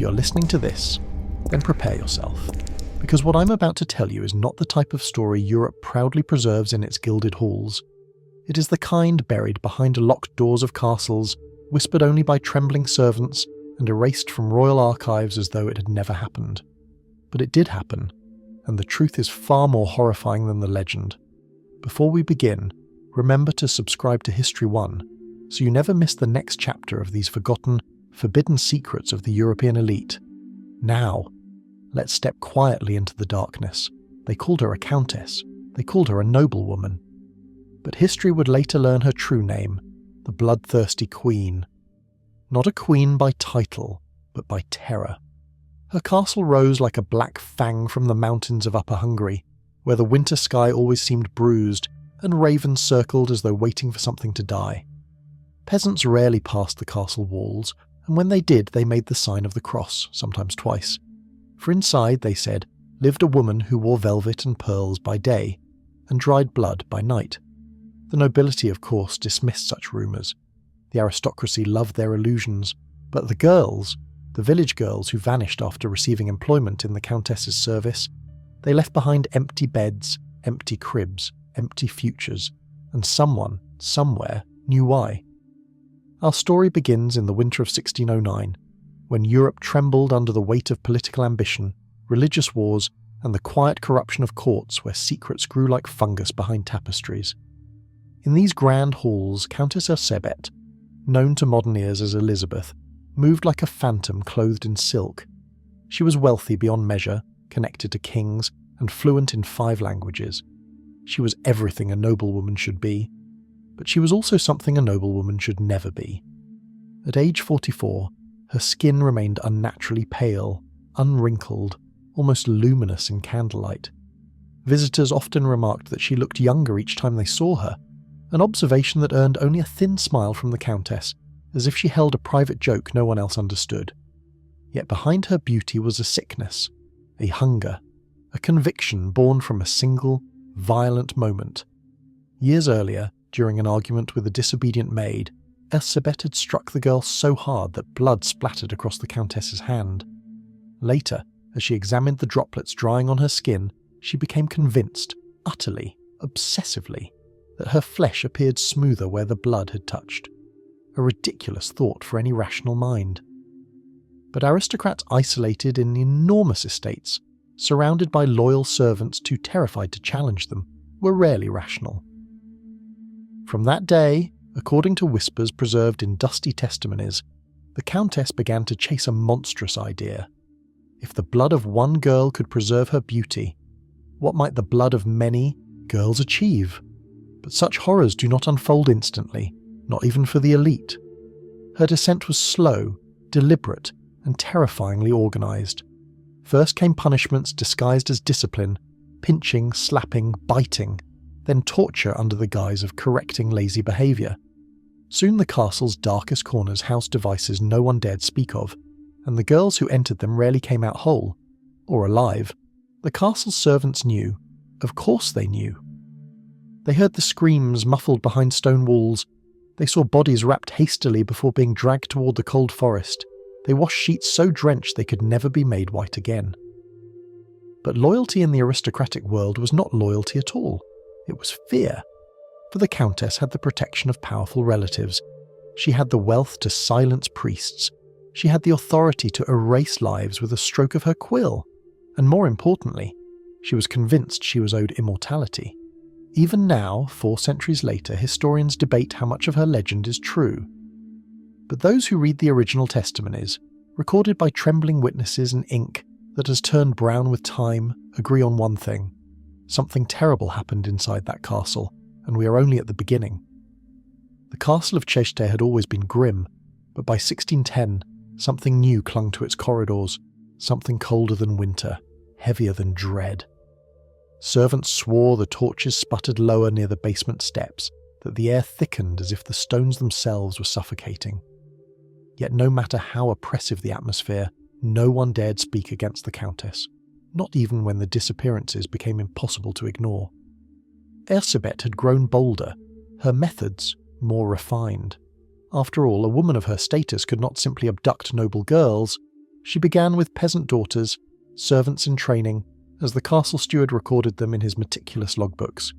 If you're listening to this, then prepare yourself, because what I'm about to tell you is not the type of story Europe proudly preserves in its gilded halls. It is the kind buried behind locked doors of castles, whispered only by trembling servants, and erased from royal archives as though it had never happened. But it did happen, and the truth is far more horrifying than the legend. Before we begin, remember to subscribe to History 1, so you never miss the next chapter of these forgotten, forbidden secrets of the European elite. Now, let's step quietly into the darkness. They called her a countess. They called her a noblewoman. But history would later learn her true name, the bloodthirsty queen. Not a queen by title, but by terror. Her castle rose like a black fang from the mountains of Upper Hungary, where the winter sky always seemed bruised and ravens circled as though waiting for something to die. Peasants rarely passed the castle walls, and when they did, they made the sign of the cross, sometimes twice. For inside, they said, lived a woman who wore velvet and pearls by day, and dried blood by night. The nobility, of course, dismissed such rumours. The aristocracy loved their illusions, but the girls, the village girls who vanished after receiving employment in the countess's service, they left behind empty beds, empty cribs, empty futures, and someone, somewhere, knew why. Our story begins in the winter of 1609, when Europe trembled under the weight of political ambition, religious wars, and the quiet corruption of courts where secrets grew like fungus behind tapestries. In these grand halls, Countess Erzsébet, known to modern ears as Elizabeth, moved like a phantom clothed in silk. She was wealthy beyond measure, connected to kings, and fluent in 5 languages. She was everything a noblewoman should be, but she was also something a noblewoman should never be. At age 44, her skin remained unnaturally pale, unwrinkled, almost luminous in candlelight. Visitors often remarked that she looked younger each time they saw her, an observation that earned only a thin smile from the Countess, as if she held a private joke no one else understood. Yet behind her beauty was a sickness, a hunger, a conviction born from a single, violent moment. Years earlier, during an argument with a disobedient maid, Erzsébet had struck the girl so hard that blood splattered across the Countess's hand. Later, as she examined the droplets drying on her skin, she became convinced, utterly, obsessively, that her flesh appeared smoother where the blood had touched. A ridiculous thought for any rational mind. But aristocrats isolated in enormous estates, surrounded by loyal servants too terrified to challenge them, were rarely rational. From that day, according to whispers preserved in dusty testimonies, the Countess began to chase a monstrous idea. If the blood of one girl could preserve her beauty, what might the blood of many girls achieve? But such horrors do not unfold instantly, not even for the elite. Her descent was slow, deliberate, and terrifyingly organised. First came punishments disguised as discipline, pinching, slapping, biting, then torture under the guise of correcting lazy behaviour. Soon the castle's darkest corners housed devices no one dared speak of, and the girls who entered them rarely came out whole, or alive. The castle's servants knew. Of course they knew. They heard the screams muffled behind stone walls. They saw bodies wrapped hastily before being dragged toward the cold forest. They washed sheets so drenched they could never be made white again. But loyalty in the aristocratic world was not loyalty at all. It was fear. For the Countess had the protection of powerful relatives. She had the wealth to silence priests. She had the authority to erase lives with a stroke of her quill. And more importantly, she was convinced she was owed immortality. Even now, 4 centuries later, historians debate how much of her legend is true. But those who read the original testimonies, recorded by trembling witnesses in ink that has turned brown with time, agree on one thing. Something terrible happened inside that castle, and we are only at the beginning. The castle of Cheste had always been grim, but by 1610, something new clung to its corridors, something colder than winter, heavier than dread. Servants swore the torches sputtered lower near the basement steps, that the air thickened as if the stones themselves were suffocating. Yet no matter how oppressive the atmosphere, no one dared speak against the Countess, not even when the disappearances became impossible to ignore. Erzsébet had grown bolder, her methods more refined. After all, a woman of her status could not simply abduct noble girls, She began with peasant daughters, servants in training, as the castle steward recorded them in his meticulous logbooks.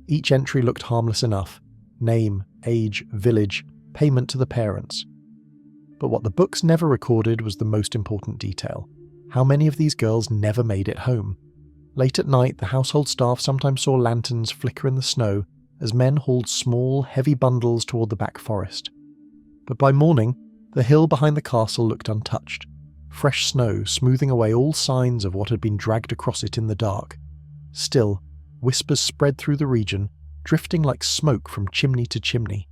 Each entry looked harmless enough: name, age, village, payment to the parents. But what the books never recorded was the most important detail: how many of these girls never made it home. Late at night, the household staff sometimes saw lanterns flicker in the snow as men hauled small, heavy bundles toward the back forest. But by morning, the hill behind the castle looked untouched, fresh snow smoothing away all signs of what had been dragged across it in the dark. Still, whispers spread through the region, drifting like smoke from chimney to chimney.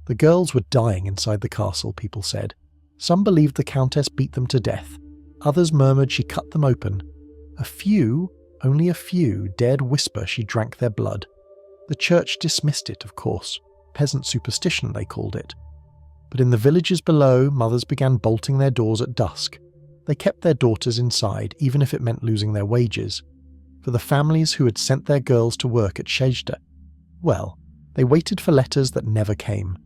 The girls were dying inside the castle, people said. Some believed the Countess beat them to death. Others murmured she cut them open. A few, only a few, dared whisper she drank their blood. The church dismissed it, of course. Peasant superstition, they called it. But in the villages below, mothers began bolting their doors at dusk. They kept their daughters inside, even if it meant losing their wages. For the families who had sent their girls to work at Szejda, well, they waited for letters that never came.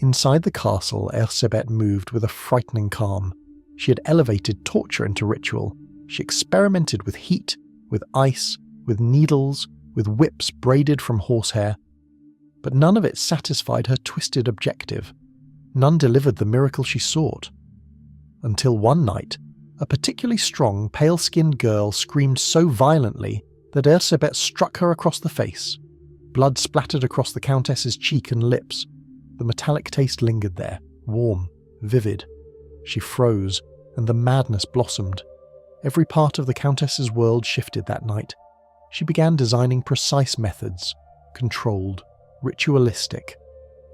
Inside the castle, Erzsébet moved with a frightening calm. She had elevated torture into ritual. She experimented with heat, with ice, with needles, with whips braided from horsehair. But none of it satisfied her twisted objective. None delivered the miracle she sought. Until one night, a particularly strong, pale-skinned girl screamed so violently that Erzsébet struck her across the face. Blood splattered across the Countess's cheek and lips. The metallic taste lingered there, warm, vivid. She froze, and the madness blossomed. Every part of the Countess's world shifted that night. She began designing precise methods, controlled, ritualistic.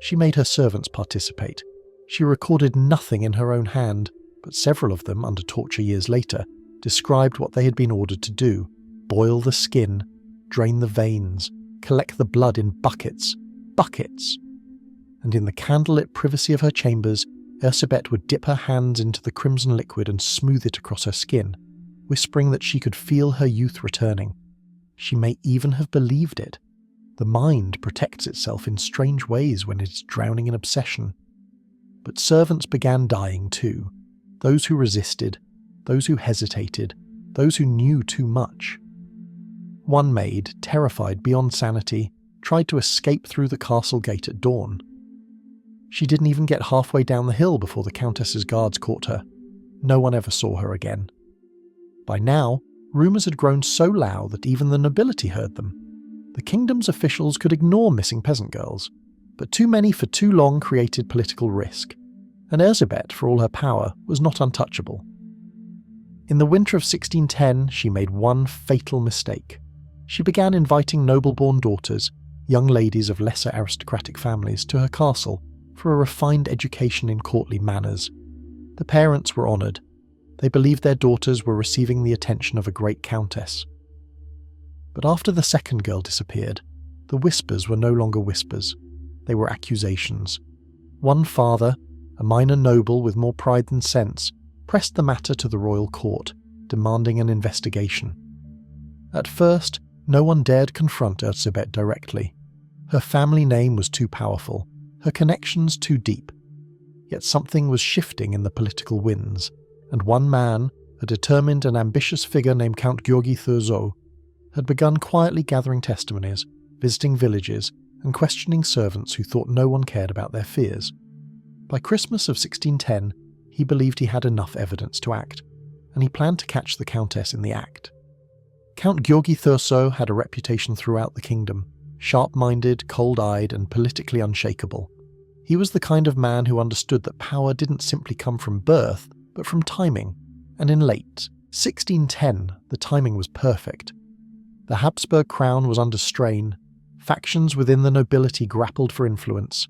She made her servants participate. She recorded nothing in her own hand, but several of them, under torture years later, described what they had been ordered to do: boil the skin, drain the veins, collect the blood in buckets. Buckets! And in the candlelit privacy of her chambers, Erzsébet would dip her hands into the crimson liquid and smooth it across her skin, whispering that she could feel her youth returning. She may even have believed it. The mind protects itself in strange ways when it is drowning in obsession. But servants began dying too. Those who resisted, those who hesitated, those who knew too much. One maid, terrified beyond sanity, tried to escape through the castle gate at dawn. She didn't even get halfway down the hill before the Countess's guards caught her. No one ever saw her again. By now, rumours had grown so loud that even the nobility heard them. The kingdom's officials could ignore missing peasant girls, but too many for too long created political risk, and Erzsébet, for all her power, was not untouchable. In the winter of 1610, she made one fatal mistake. She began inviting noble-born daughters, young ladies of lesser aristocratic families, to her castle for a refined education in courtly manners. The parents were honoured. They believed their daughters were receiving the attention of a great countess. But after the second girl disappeared, the whispers were no longer whispers. They were accusations. One father, a minor noble with more pride than sense, pressed the matter to the royal court, demanding an investigation. At first, no one dared confront Erzsébet directly. Her family name was too powerful, her connections too deep. Yet something was shifting in the political winds, and one man, a determined and ambitious figure named Count György Thurzó, had begun quietly gathering testimonies, visiting villages, and questioning servants who thought no one cared about their fears. By Christmas of 1610, he believed he had enough evidence to act, and he planned to catch the Countess in the act. Count György Thurzó had a reputation throughout the kingdom, sharp-minded, cold-eyed, and politically unshakable. He was the kind of man who understood that power didn't simply come from birth, but from timing, and in late 1610, the timing was perfect. The Habsburg crown was under strain. Factions within the nobility grappled for influence.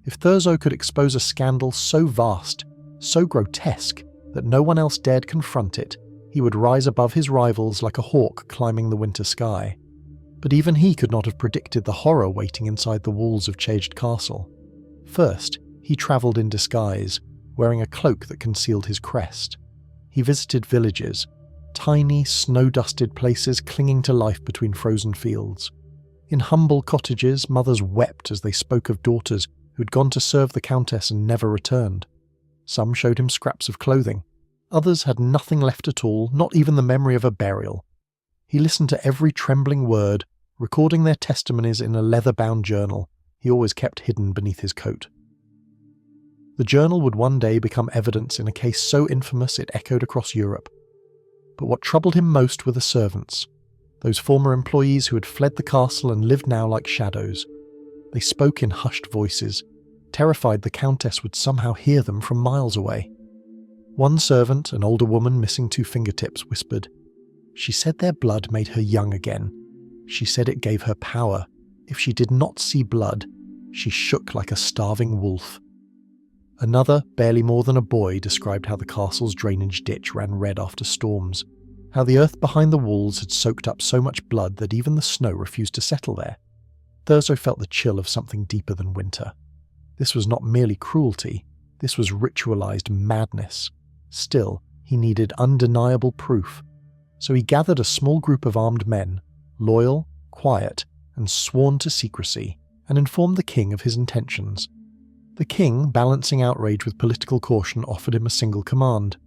If Thurzó could expose a scandal so vast, so grotesque, that no one else dared confront it, he would rise above his rivals like a hawk climbing the winter sky. But even he could not have predicted the horror waiting inside the walls of Szejda Castle. First, he travelled in disguise, wearing a cloak that concealed his crest. He visited villages, tiny, snow-dusted places clinging to life between frozen fields. In humble cottages, mothers wept as they spoke of daughters who'd gone to serve the Countess and never returned. Some showed him scraps of clothing. Others had nothing left at all, not even the memory of a burial. He listened to every trembling word, recording their testimonies in a leather-bound journal he always kept hidden beneath his coat. The journal would one day become evidence in a case so infamous it echoed across Europe. But what troubled him most were the servants, those former employees who had fled the castle and lived now like shadows. They spoke in hushed voices, terrified the Countess would somehow hear them from miles away. One servant, an older woman missing 2 fingertips, whispered, "She said their blood made her young again. She said it gave her power. If she did not see blood, she shook like a starving wolf." Another, barely more than a boy, described how the castle's drainage ditch ran red after storms, how the earth behind the walls had soaked up so much blood that even the snow refused to settle there. Thurso felt the chill of something deeper than winter. This was not merely cruelty, this was ritualized madness. Still, he needed undeniable proof, so he gathered a small group of armed men, loyal, quiet, and sworn to secrecy, and informed the king of his intentions. The king, balancing outrage with political caution, offered him a single command.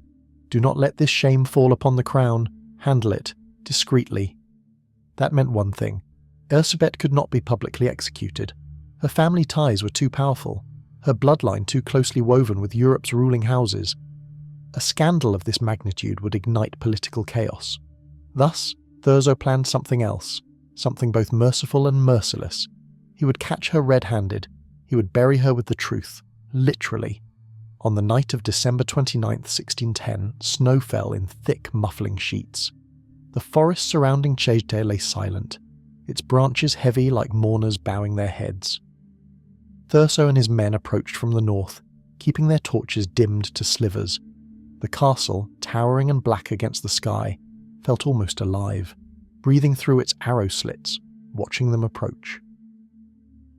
Do not let this shame fall upon the crown, handle it, discreetly. That meant one thing. Erzsébet could not be publicly executed. Her family ties were too powerful, her bloodline too closely woven with Europe's ruling houses. A scandal of this magnitude would ignite political chaos. Thus, Thurso planned something else, something both merciful and merciless. He would catch her red-handed. He would bury her with the truth, literally. On the night of December 29th, 1610, snow fell in thick, muffling sheets. The forest surrounding Chejte lay silent, its branches heavy like mourners bowing their heads. Thurso and his men approached from the north, keeping their torches dimmed to slivers. The castle, towering and black against the sky, felt almost alive, breathing through its arrow slits, watching them approach.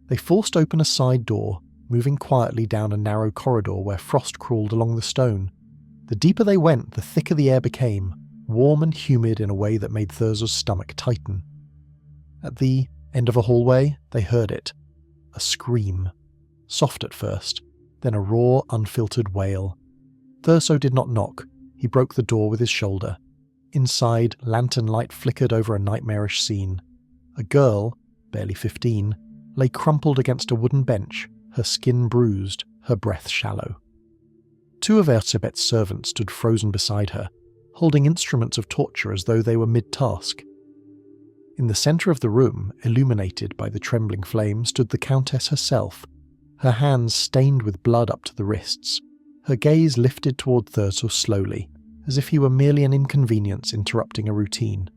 They forced open a side door, moving quietly down a narrow corridor where frost crawled along the stone. The deeper they went, the thicker the air became, warm and humid in a way that made Thurso's stomach tighten. At the end of a hallway, they heard it. A scream. Soft at first, then a raw, unfiltered wail. Thurso did not knock. He broke the door with his shoulder. Inside, lantern light flickered over a nightmarish scene. A girl, barely 15, lay crumpled against a wooden bench, her skin bruised, her breath shallow. 2 of Erzsébet's servants stood frozen beside her, holding instruments of torture as though they were mid-task. In the centre of the room, illuminated by the trembling flame, stood the Countess herself, her hands stained with blood up to the wrists, her gaze lifted toward Thurso slowly, as if he were merely an inconvenience interrupting a routine.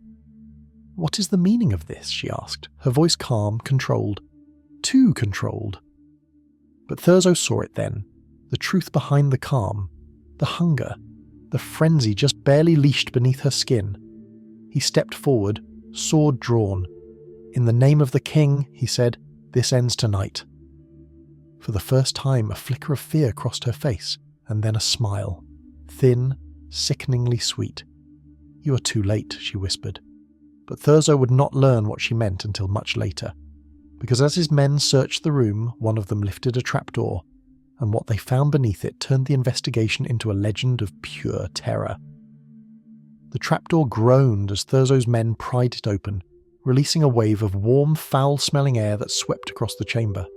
"What is the meaning of this?" she asked, her voice calm, controlled. Too controlled. But Thurso saw it then, the truth behind the calm, the hunger, the frenzy just barely leashed beneath her skin. He stepped forward, sword drawn. "In the name of the king," he said, "this ends tonight." For the first time, a flicker of fear crossed her face, and then a smile, thin, sickeningly sweet. "You are too late," she whispered. But Thurso would not learn what she meant until much later, because as his men searched the room, one of them lifted a trapdoor, and what they found beneath it turned the investigation into a legend of pure terror. The trapdoor groaned as Thurso's men pried it open, releasing a wave of warm, foul-smelling air that swept across the chamber.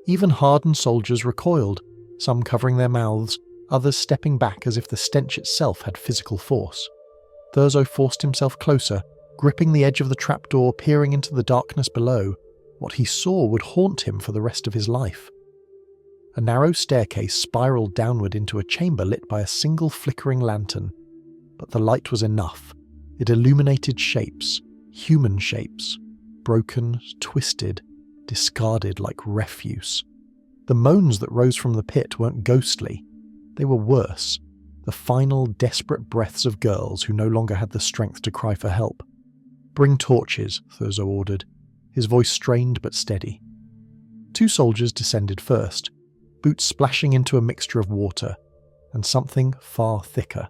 Even hardened soldiers recoiled, some covering their mouths, others stepping back as if the stench itself had physical force. Thurso forced himself closer, gripping the edge of the trapdoor, peering into the darkness below. What he saw would haunt him for the rest of his life. A narrow staircase spiraled downward into a chamber lit by a single flickering lantern. But the light was enough. It illuminated shapes, human shapes, broken, twisted, discarded like refuse. The moans that rose from the pit weren't ghostly. They were worse, the final, desperate breaths of girls who no longer had the strength to cry for help. "Bring torches," Thurso ordered, his voice strained but steady. 2 soldiers descended first, boots splashing into a mixture of water, and something far thicker.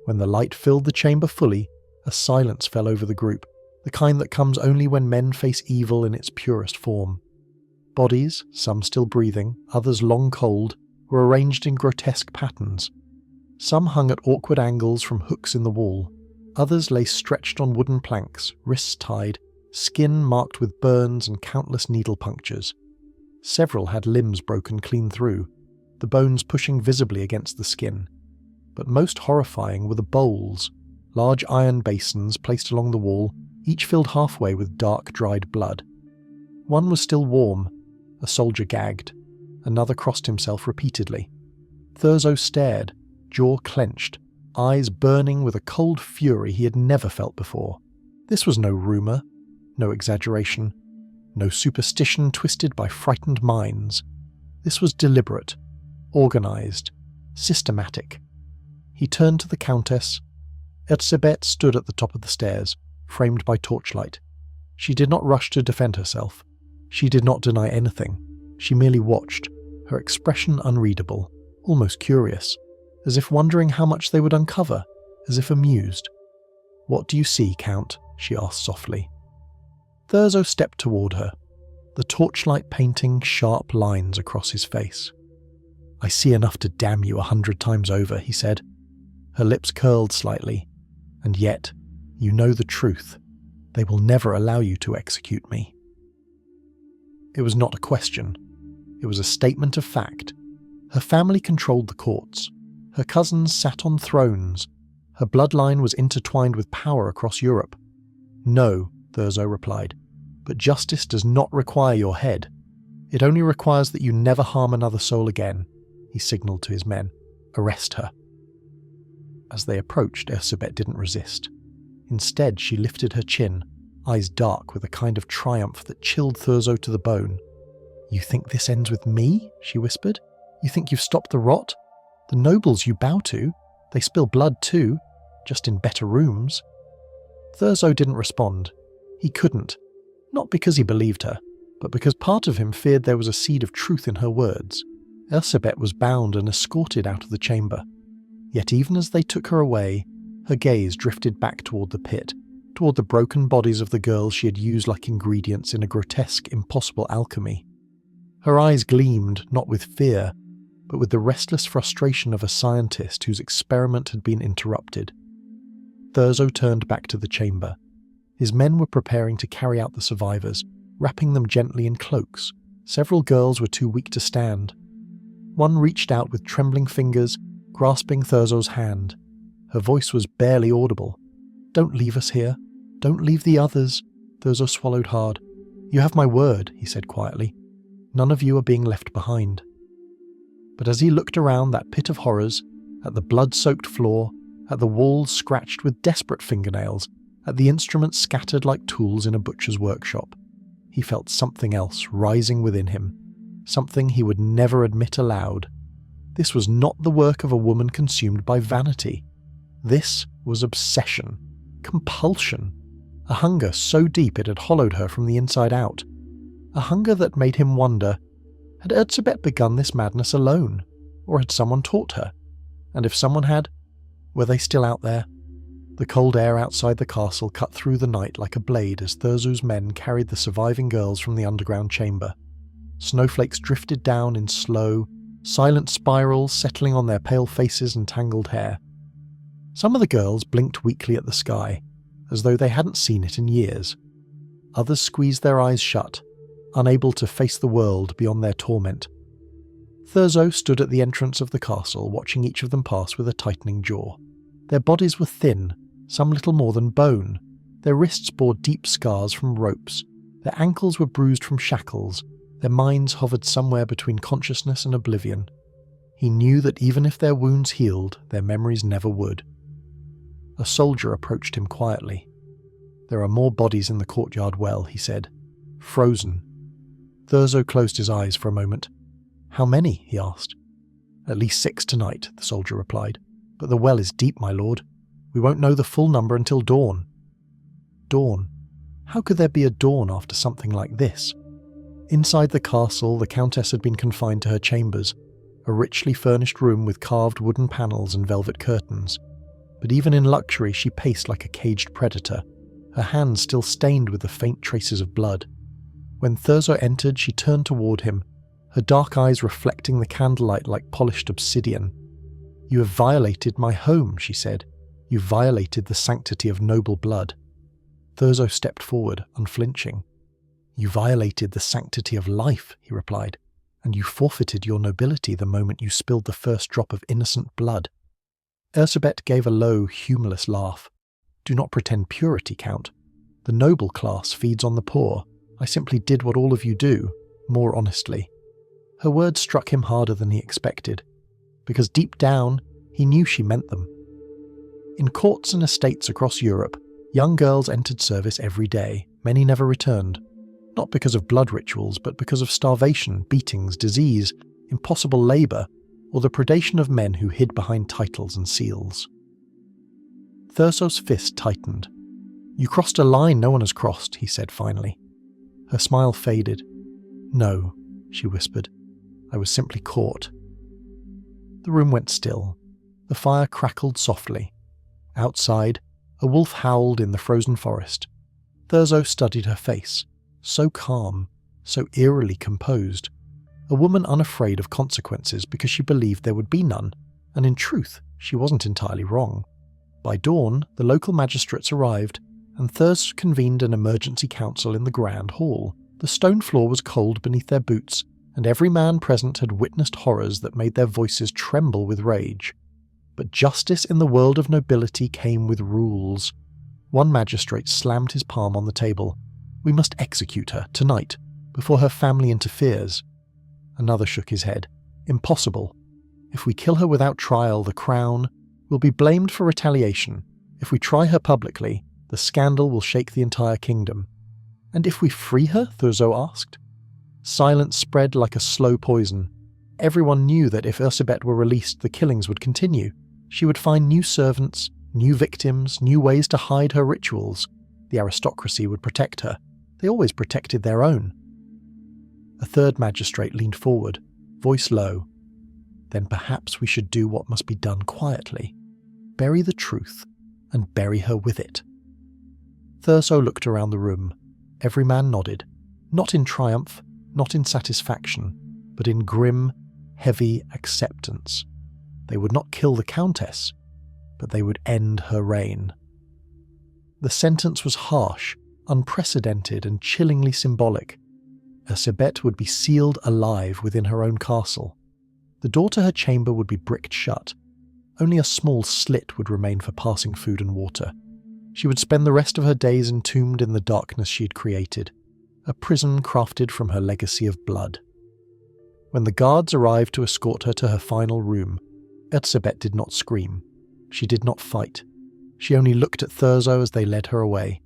When the light filled the chamber fully, a silence fell over the group, the kind that comes only when men face evil in its purest form. Bodies, some still breathing, others long cold, were arranged in grotesque patterns. Some hung at awkward angles from hooks in the wall. Others lay stretched on wooden planks, wrists tied, skin marked with burns and countless needle punctures. Several had limbs broken clean through, the bones pushing visibly against the skin. But most horrifying were the bowls, large iron basins placed along the wall, each filled halfway with dark, dried blood. One was still warm. A soldier gagged. Another crossed himself repeatedly. Thurzo stared, jaw clenched, eyes burning with a cold fury he had never felt before. This was no rumour, no exaggeration, no superstition twisted by frightened minds. This was deliberate, organised, systematic. He turned to the Countess. Erzsébet stood at the top of the stairs, framed by torchlight. She did not rush to defend herself. She did not deny anything. She merely watched, her expression unreadable, almost curious, as if wondering how much they would uncover, as if amused. "What do you see, Count?" she asked softly. Thurzo stepped toward her, the torchlight painting sharp lines across his face. "I see enough to damn you 100 times over," he said. Her lips curled slightly. "And yet, you know the truth. They will never allow you to execute me." It was not a question. It was a statement of fact. Her family controlled the courts. Her cousins sat on thrones. Her bloodline was intertwined with power across Europe. "No," Thurzo replied, "but justice does not require your head. It only requires that you never harm another soul again." He signalled to his men. "Arrest her." As they approached, Erzsébet didn't resist. Instead, she lifted her chin, eyes dark with a kind of triumph that chilled Thurzo to the bone. "You think this ends with me?" she whispered. "You think you've stopped the rot? The nobles you bow to, they spill blood too, just in better rooms." Thurzo didn't respond. He couldn't. Not because he believed her, but because part of him feared there was a seed of truth in her words. Erzsébet was bound and escorted out of the chamber. Yet even as they took her away, her gaze drifted back toward the pit, toward the broken bodies of the girls she had used like ingredients in a grotesque, impossible alchemy. Her eyes gleamed, not with fear, but with the restless frustration of a scientist whose experiment had been interrupted. Thurzo turned back to the chamber. His men were preparing to carry out the survivors, wrapping them gently in cloaks. Several girls were too weak to stand. One reached out with trembling fingers, grasping Thurzo's hand. Her voice was barely audible. "Don't leave us here. Don't leave the others." Thurzo swallowed hard. "You have my word," he said quietly. "None of you are being left behind." But as he looked around that pit of horrors, at the blood-soaked floor, at the walls scratched with desperate fingernails, at the instruments scattered like tools in a butcher's workshop, he felt something else rising within him, something he would never admit aloud. This was not the work of a woman consumed by vanity. This was obsession, compulsion, a hunger so deep it had hollowed her from the inside out, a hunger that made him wonder, had Erzsébet begun this madness alone, or had someone taught her? And if someone had, were they still out there? The cold air outside the castle cut through the night like a blade as Thurzo's men carried the surviving girls from the underground chamber. Snowflakes drifted down in slow, silent spirals settling on their pale faces and tangled hair. Some of the girls blinked weakly at the sky, as though they hadn't seen it in years. Others squeezed their eyes shut, unable to face the world beyond their torment. Thurzo stood at the entrance of the castle, watching each of them pass with a tightening jaw. Their bodies were thin, some little more than bone. Their wrists bore deep scars from ropes. Their ankles were bruised from shackles. Their minds hovered somewhere between consciousness and oblivion. He knew that even if their wounds healed, their memories never would. A soldier approached him quietly. "There are more bodies in the courtyard well," he said. "Frozen." Thurzo closed his eyes for a moment. "How many?" he asked. "At least 6 tonight," the soldier replied. "But the well is deep, my lord. We won't know the full number until dawn." Dawn? How could there be a dawn after something like this? Inside the castle, the Countess had been confined to her chambers, a richly furnished room with carved wooden panels and velvet curtains. But even in luxury, she paced like a caged predator, her hands still stained with the faint traces of blood. When Thurzo entered, she turned toward him, her dark eyes reflecting the candlelight like polished obsidian. "You have violated my home," she said. "You violated the sanctity of noble blood." Thurzo stepped forward, unflinching. "You violated the sanctity of life," he replied, "and you forfeited your nobility the moment you spilled the first drop of innocent blood." Erzsébet gave a low, humorless laugh. "Do not pretend purity, Count. The noble class feeds on the poor. I simply did what all of you do, more honestly." Her words struck him harder than he expected, because deep down, he knew she meant them. In courts and estates across Europe, young girls entered service every day. Many never returned, not because of blood rituals, but because of starvation, beatings, disease, impossible labour, or the predation of men who hid behind titles and seals. Thurzo's fist tightened. "You crossed a line no one has crossed," he said finally. Her smile faded. "No," she whispered. "I was simply caught." The room went still. The fire crackled softly. Outside, a wolf howled in the frozen forest. Thurzo studied her face, so calm, so eerily composed. A woman unafraid of consequences because she believed there would be none, and in truth, she wasn't entirely wrong. By dawn, the local magistrates arrived, and Thurzo convened an emergency council in the grand hall. The stone floor was cold beneath their boots, and every man present had witnessed horrors that made their voices tremble with rage. But justice in the world of nobility came with rules. One magistrate slammed his palm on the table. "We must execute her, tonight, before her family interferes." Another shook his head. "Impossible. If we kill her without trial, the crown will be blamed for retaliation. If we try her publicly, the scandal will shake the entire kingdom." "And if we free her?" Thurzo asked. Silence spread like a slow poison. Everyone knew that if Erzsébet were released, the killings would continue. She would find new servants, new victims, new ways to hide her rituals. The aristocracy would protect her. They always protected their own. A third magistrate leaned forward, voice low. "Then perhaps we should do what must be done quietly. Bury the truth, and bury her with it." Thurzo looked around the room. Every man nodded, not in triumph, not in satisfaction, but in grim, heavy acceptance. They would not kill the Countess, but they would end her reign. The sentence was harsh, unprecedented, and chillingly symbolic. Erzsébet would be sealed alive within her own castle. The door to her chamber would be bricked shut. Only a small slit would remain for passing food and water. She would spend the rest of her days entombed in the darkness she had created, a prison crafted from her legacy of blood. When the guards arrived to escort her to her final room, Erzsébet did not scream. She did not fight. She only looked at Thurzo as they led her away.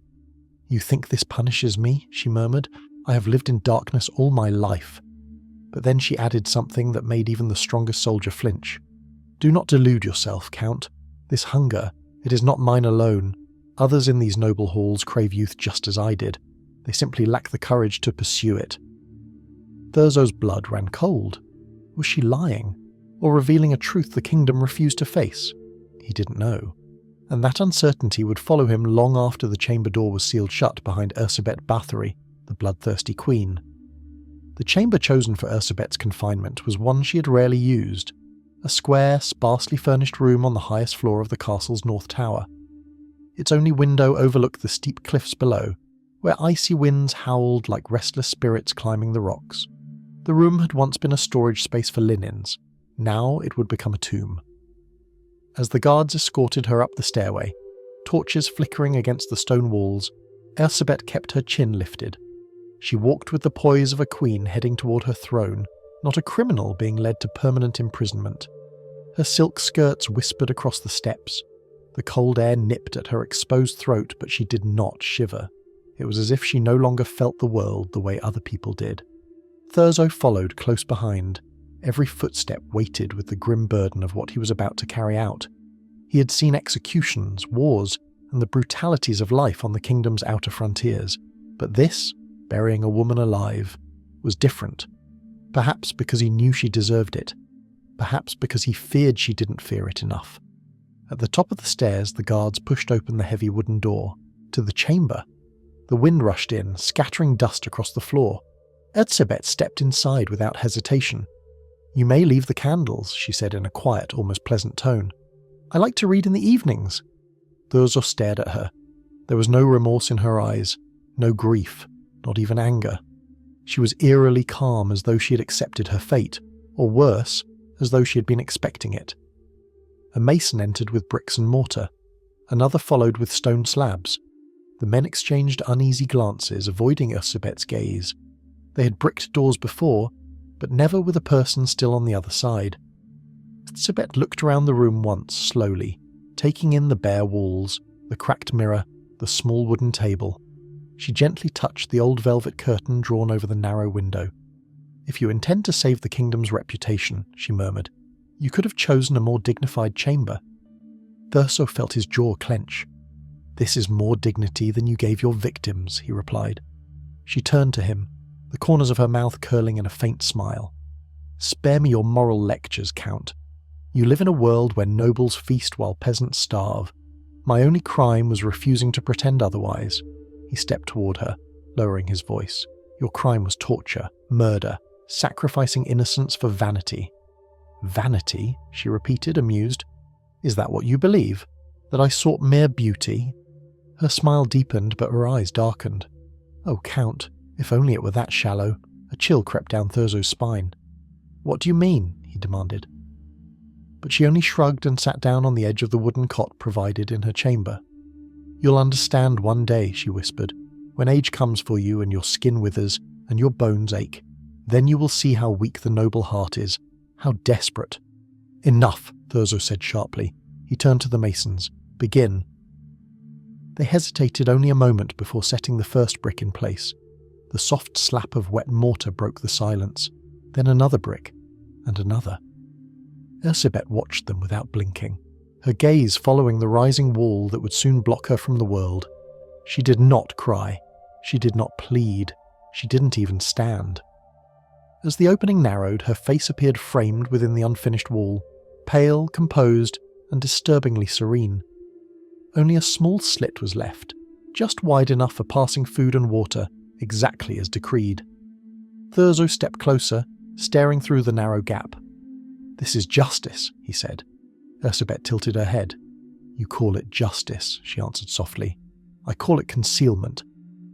"You think this punishes me?" she murmured. "I have lived in darkness all my life." But then she added something that made even the strongest soldier flinch. "Do not delude yourself, Count. This hunger, it is not mine alone. Others in these noble halls crave youth just as I did. They simply lack the courage to pursue it." Thurzo's blood ran cold. Was she lying, or revealing a truth the kingdom refused to face? He didn't know. And that uncertainty would follow him long after the chamber door was sealed shut behind Erzsébet Bathory, the bloodthirsty queen. The chamber chosen for Erzsébet's confinement was one she had rarely used, a square, sparsely furnished room on the highest floor of the castle's north tower. Its only window overlooked the steep cliffs below, where icy winds howled like restless spirits climbing the rocks. The room had once been a storage space for linens. Now it would become a tomb. As the guards escorted her up the stairway, torches flickering against the stone walls, Erzsébet kept her chin lifted. She walked with the poise of a queen heading toward her throne, not a criminal being led to permanent imprisonment. Her silk skirts whispered across the steps. The cold air nipped at her exposed throat, but she did not shiver. It was as if she no longer felt the world the way other people did. Thurzo followed close behind, every footstep weighted with the grim burden of what he was about to carry out. He had seen executions, wars, and the brutalities of life on the kingdom's outer frontiers, but this, burying a woman alive, was different. Perhaps because he knew she deserved it. Perhaps because he feared she didn't fear it enough. At the top of the stairs, the guards pushed open the heavy wooden door. To the chamber. The wind rushed in, scattering dust across the floor. Erzsébet stepped inside without hesitation. "You may leave the candles," she said in a quiet, almost pleasant tone. "I like to read in the evenings." Thurzo stared at her. There was no remorse in her eyes, no grief, not even anger. She was eerily calm, as though she had accepted her fate, or worse, as though she had been expecting it. A mason entered with bricks and mortar. Another followed with stone slabs. The men exchanged uneasy glances, avoiding Erzsébet's gaze. They had bricked doors before, but never with a person still on the other side. Erzsébet looked around the room once, slowly, taking in the bare walls, the cracked mirror, the small wooden table. She gently touched the old velvet curtain drawn over the narrow window. "If you intend to save the kingdom's reputation," she murmured, "you could have chosen a more dignified chamber." Thurzo felt his jaw clench. "This is more dignity than you gave your victims," he replied. She turned to him, the corners of her mouth curling in a faint smile. "Spare me your moral lectures, Count. You live in a world where nobles feast while peasants starve. My only crime was refusing to pretend otherwise." He stepped toward her, lowering his voice. "Your crime was torture, murder, sacrificing innocence for vanity." "Vanity?" she repeated, amused. "Is that what you believe? That I sought mere beauty?" Her smile deepened, but her eyes darkened. "Oh, Count, if only it were that shallow." A chill crept down Thurzo's spine. "What do you mean?" he demanded. But she only shrugged and sat down on the edge of the wooden cot provided in her chamber. "You'll understand one day," she whispered, "when age comes for you and your skin withers and your bones ache. Then you will see how weak the noble heart is, how desperate." "Enough," Thurzo said sharply. He turned to the masons. "Begin." They hesitated only a moment before setting the first brick in place. The soft slap of wet mortar broke the silence, then another brick, and another. Erzsébet watched them without blinking, her gaze following the rising wall that would soon block her from the world. She did not cry. She did not plead. She didn't even stand. As the opening narrowed, her face appeared framed within the unfinished wall, pale, composed, and disturbingly serene. Only a small slit was left, just wide enough for passing food and water, exactly as decreed. Thurzo stepped closer, staring through the narrow gap. "This is justice," he said. Erzsébet tilted her head. "You call it justice," she answered softly. "I call it concealment.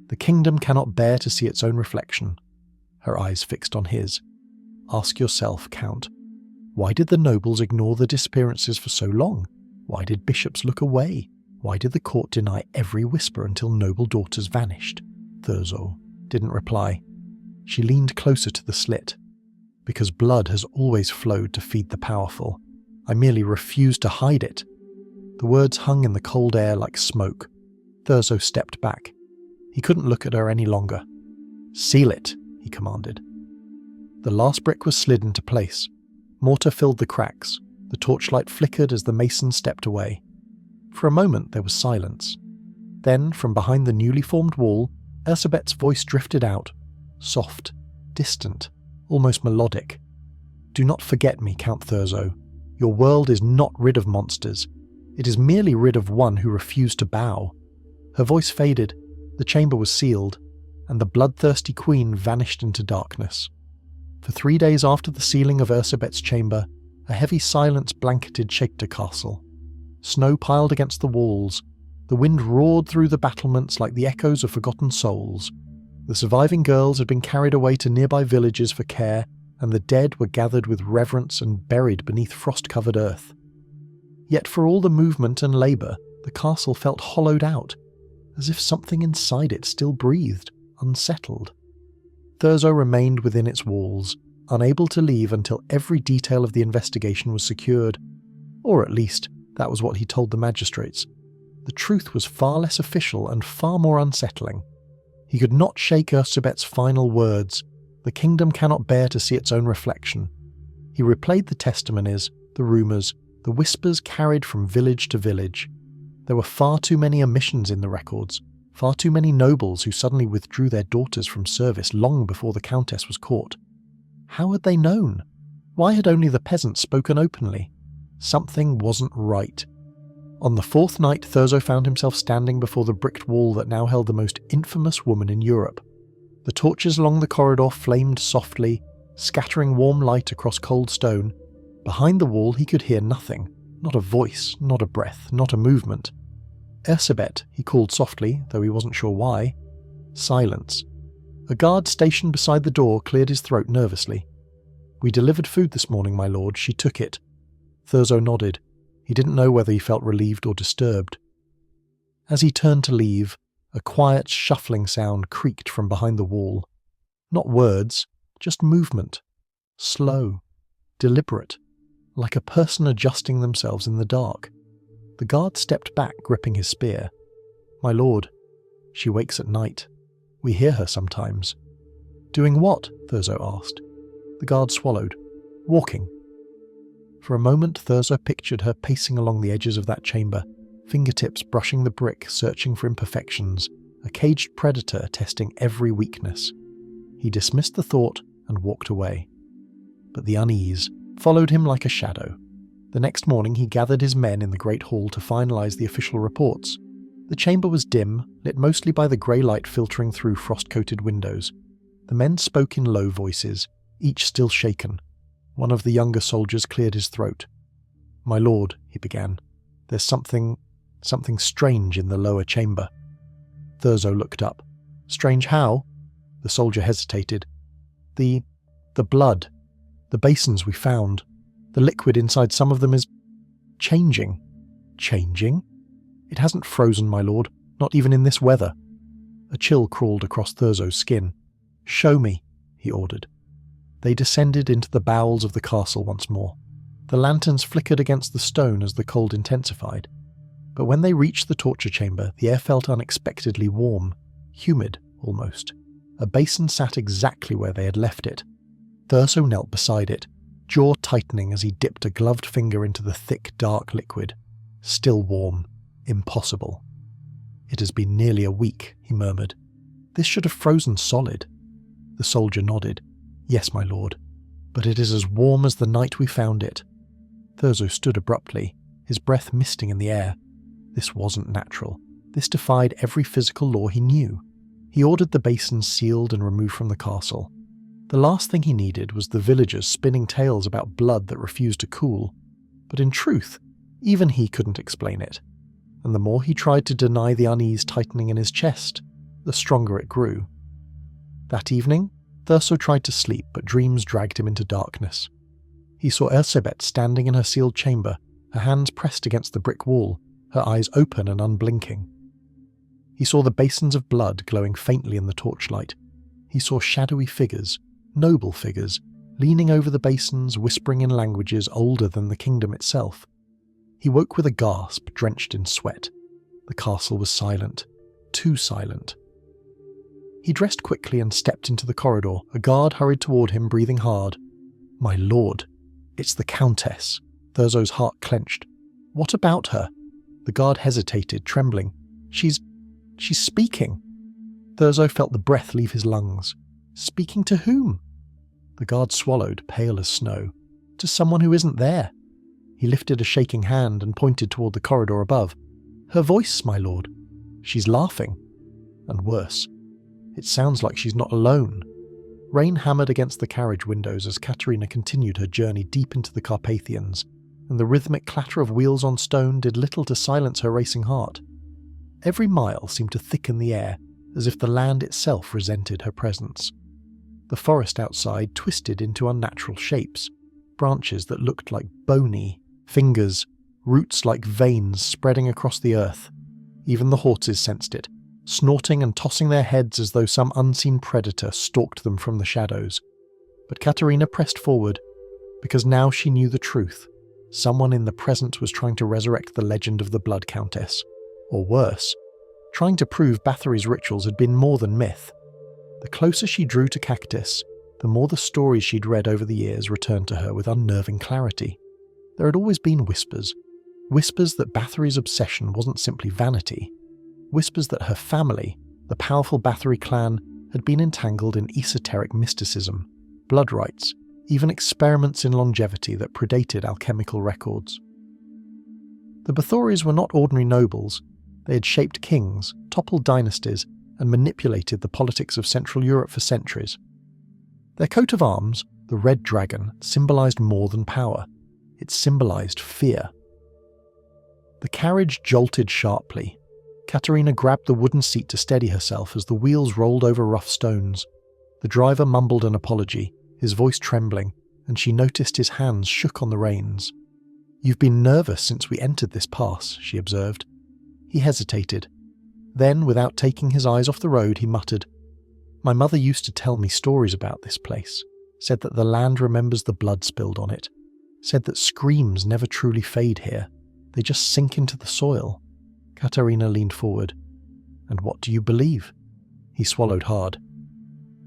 The kingdom cannot bear to see its own reflection." Her eyes fixed on his. "Ask yourself, Count, why did the nobles ignore the disappearances for so long? Why did bishops look away? Why did the court deny every whisper until noble daughters vanished?" Thurzo didn't reply. She leaned closer to the slit. "Because blood has always flowed to feed the powerful. I merely refuse to hide it." The words hung in the cold air like smoke. Thurzo stepped back. He couldn't look at her any longer. "Seal it," he commanded. The last brick was slid into place. Mortar filled the cracks. The torchlight flickered as the mason stepped away. For a moment there was silence. Then, from behind the newly formed wall, Erzsébet's voice drifted out, soft, distant, almost melodic. "Do not forget me, Count Thurzo. Your world is not rid of monsters. It is merely rid of one who refused to bow." Her voice faded, the chamber was sealed, and the bloodthirsty queen vanished into darkness. For 3 days after the sealing of Erzsébet's chamber, a heavy silence blanketed Shakhtar Castle. Snow piled against the walls. The wind roared through the battlements like the echoes of forgotten souls. The surviving girls had been carried away to nearby villages for care, and the dead were gathered with reverence and buried beneath frost-covered earth. Yet for all the movement and labour, the castle felt hollowed out, as if something inside it still breathed, unsettled. Thurzo remained within its walls, unable to leave until every detail of the investigation was secured. Or at least, that was what he told the magistrates. The truth was far less official and far more unsettling. He could not shake Erzsébet's final words. The kingdom cannot bear to see its own reflection. He replayed the testimonies, the rumours, the whispers carried from village to village. There were far too many omissions in the records, far too many nobles who suddenly withdrew their daughters from service long before the Countess was caught. How had they known? Why had only the peasants spoken openly? Something wasn't right. On the 4th night, Thurzo found himself standing before the bricked wall that now held the most infamous woman in Europe. The torches along the corridor flamed softly, scattering warm light across cold stone. Behind the wall he could hear nothing, not a voice, not a breath, not a movement. Erzsébet, he called softly, though he wasn't sure why. Silence. A guard stationed beside the door cleared his throat nervously. "We delivered food this morning, my lord. She took it." Thurzo nodded. He didn't know whether he felt relieved or disturbed. As he turned to leave, a quiet, shuffling sound creaked from behind the wall. Not words, just movement. Slow, deliberate, like a person adjusting themselves in the dark. The guard stepped back, gripping his spear. "My lord, she wakes at night. We hear her sometimes." "Doing what?" Thurzo asked. The guard swallowed. "Walking." For a moment Thurzo pictured her pacing along the edges of that chamber, fingertips brushing the brick, searching for imperfections, a caged predator testing every weakness. He dismissed the thought and walked away. But the unease followed him like a shadow. The next morning he gathered his men in the great hall to finalise the official reports. The chamber was dim, lit mostly by the grey light filtering through frost-coated windows. The men spoke in low voices, each still shaken. One of the younger soldiers cleared his throat. "My lord," he began, "there's something strange in the lower chamber." Thurzo looked up. "Strange how?" The soldier hesitated. The blood. The basins we found. The liquid inside some of them is changing." "Changing?" "It hasn't frozen, my lord, not even in this weather." A chill crawled across Thurzo's skin. "Show me," he ordered. They descended into the bowels of the castle once more. The lanterns flickered against the stone as the cold intensified. But when they reached the torture chamber, the air felt unexpectedly warm, humid almost. A basin sat exactly where they had left it. Thurzo knelt beside it, jaw tightening as he dipped a gloved finger into the thick, dark liquid. Still warm. Impossible. "It has been nearly a week," he murmured. "This should have frozen solid." The soldier nodded. "Yes, my lord, but it is as warm as the night we found it." Thurzo stood abruptly, his breath misting in the air. This wasn't natural. This defied every physical law he knew. He ordered the basins sealed and removed from the castle. The last thing he needed was the villagers spinning tales about blood that refused to cool. But in truth, even he couldn't explain it. And the more he tried to deny the unease tightening in his chest, the stronger it grew. That evening, Thurzo tried to sleep, but dreams dragged him into darkness. He saw Erzsébet standing in her sealed chamber, her hands pressed against the brick wall, her eyes open and unblinking. He saw the basins of blood glowing faintly in the torchlight. He saw shadowy figures, noble figures, leaning over the basins, whispering in languages older than the kingdom itself. He woke with a gasp, drenched in sweat. The castle was silent. Too silent. He dressed quickly and stepped into the corridor. A guard hurried toward him, breathing hard. "My lord, it's the Countess." Thurzo's heart clenched. "What about her?" The guard hesitated, trembling. She's speaking." Thurzo felt the breath leave his lungs. "Speaking to whom?" The guard swallowed, pale as snow. "To someone who isn't there." He lifted a shaking hand and pointed toward the corridor above. "Her voice, my lord. She's laughing. And worse. It sounds like she's not alone." Rain hammered against the carriage windows as Katerina continued her journey deep into the Carpathians, and the rhythmic clatter of wheels on stone did little to silence her racing heart. Every mile seemed to thicken the air, as if the land itself resented her presence. The forest outside twisted into unnatural shapes, branches that looked like bony, fingers, roots like veins spreading across the earth. Even the horses sensed it, snorting and tossing their heads as though some unseen predator stalked them from the shadows. But Katerina pressed forward, because now she knew the truth. Someone in the present was trying to resurrect the legend of the Blood Countess. Or worse, trying to prove Bathory's rituals had been more than myth. The closer she drew to Cactus, the more the stories she'd read over the years returned to her with unnerving clarity. There had always been whispers that Bathory's obsession wasn't simply vanity, whispers that her family, the powerful Bathory clan, had been entangled in esoteric mysticism, blood rites, even experiments in longevity that predated alchemical records. The Bathorys were not ordinary nobles. They had shaped kings, toppled dynasties, and manipulated the politics of Central Europe for centuries. Their coat of arms, The red dragon symbolized more than power. It symbolized fear. The carriage jolted sharply. Katerina grabbed the wooden seat to steady herself as the wheels rolled over rough stones. The driver mumbled an apology, his voice trembling, and she noticed his hands shook on the reins. "You've been nervous since we entered this pass," she observed. He hesitated. Then, without taking his eyes off the road, he muttered, "My mother used to tell me stories about this place, said that the land remembers the blood spilled on it, said that screams never truly fade here, they just sink into the soil." Katerina leaned forward. "And what do you believe?" He swallowed hard.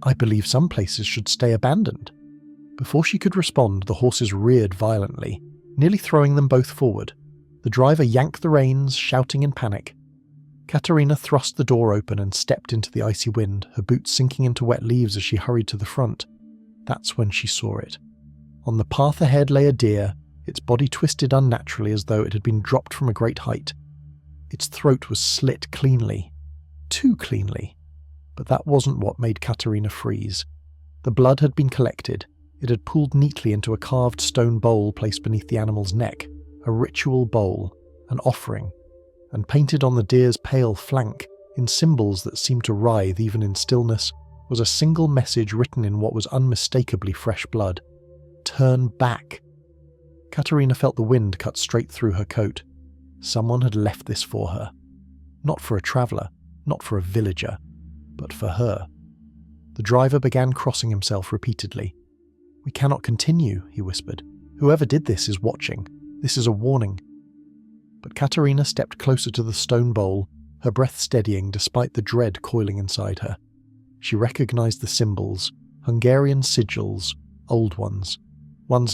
"I believe some places should stay abandoned." Before she could respond, the horses reared violently, nearly throwing them both forward. The driver yanked the reins, shouting in panic. Katerina thrust the door open and stepped into the icy wind, her boots sinking into wet leaves as she hurried to the front. That's when she saw it. On the path ahead lay a deer, its body twisted unnaturally as though it had been dropped from a great height. Its throat was slit cleanly. Too cleanly. But that wasn't what made Katerina freeze. The blood had been collected. It had pooled neatly into a carved stone bowl placed beneath the animal's neck, a ritual bowl, an offering, and painted on the deer's pale flank, in symbols that seemed to writhe even in stillness, was a single message written in what was unmistakably fresh blood. "Turn back." Katerina felt the wind cut straight through her coat. Someone had left this for her. Not for a traveller, not for a villager, but for her. The driver began crossing himself repeatedly. "We cannot continue," he whispered. "Whoever did this is watching. This is a warning." But Katerina stepped closer to the stone bowl, her breath steadying despite the dread coiling inside her. She recognized the symbols, Hungarian sigils, old ones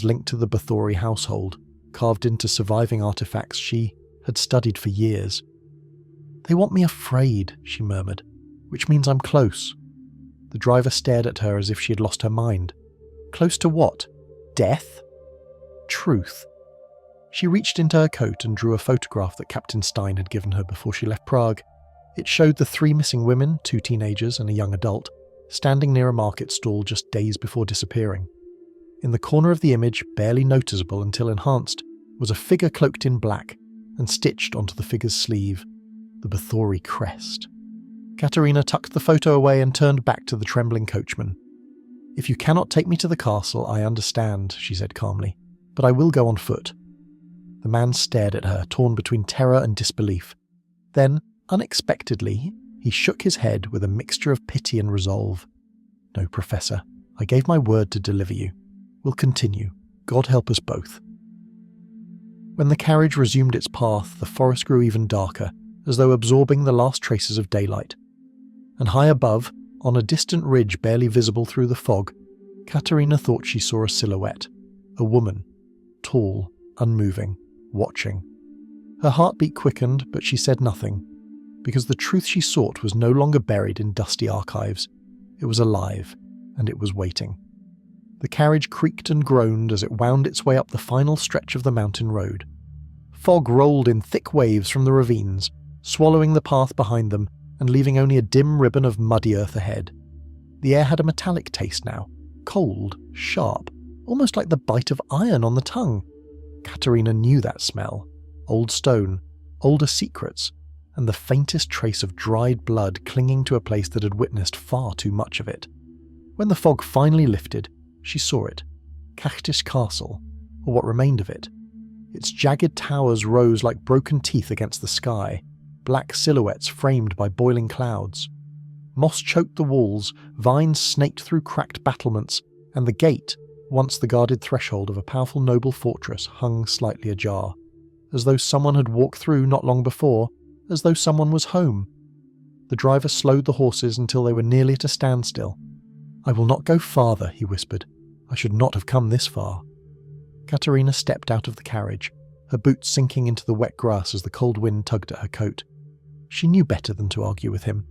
linked to the Bathory household, carved into surviving artifacts she had studied for years. "They want me afraid," she murmured, "which means I'm close." The driver stared at her as if she had lost her mind. Close to what? Death? Truth. She reached into her coat and drew a photograph that Captain Stein had given her before she left Prague. It showed the 3 missing women, 2 teenagers and a young adult, standing near a market stall just days before disappearing. In the corner of the image, barely noticeable until enhanced, was a figure cloaked in black, and stitched onto the figure's sleeve, the Bathory crest. Katerina tucked the photo away and turned back to the trembling coachman. "If you cannot take me to the castle, I understand," she said calmly, "but I will go on foot." The man stared at her, torn between terror and disbelief. Then, unexpectedly, he shook his head with a mixture of pity and resolve. "No, Professor, I gave my word to deliver you. We'll continue. God help us both." When the carriage resumed its path, the forest grew even darker, as though absorbing the last traces of daylight. And high above, on a distant ridge barely visible through the fog, Katerina thought she saw a silhouette. A woman. Tall, unmoving, watching. Her heartbeat quickened, but she said nothing, because the truth she sought was no longer buried in dusty archives. It was alive, and it was waiting. The carriage creaked and groaned as it wound its way up the final stretch of the mountain road. Fog rolled in thick waves from the ravines, swallowing the path behind them and leaving only a dim ribbon of muddy earth ahead. The air had a metallic taste now, cold, sharp, almost like the bite of iron on the tongue. Katerina knew that smell. Old stone, older secrets, and the faintest trace of dried blood clinging to a place that had witnessed far too much of it. When the fog finally lifted, she saw it. Countess Castle, or what remained of it. Its jagged towers rose like broken teeth against the sky, black silhouettes framed by boiling clouds. Moss choked the walls, vines snaked through cracked battlements, and the gate, once the guarded threshold of a powerful noble fortress, hung slightly ajar, as though someone had walked through not long before, as though someone was home. The driver slowed the horses until they were nearly at a standstill. "I will not go farther," he whispered. "I should not have come this far." Katerina stepped out of the carriage, her boots sinking into the wet grass as the cold wind tugged at her coat. She knew better than to argue with him.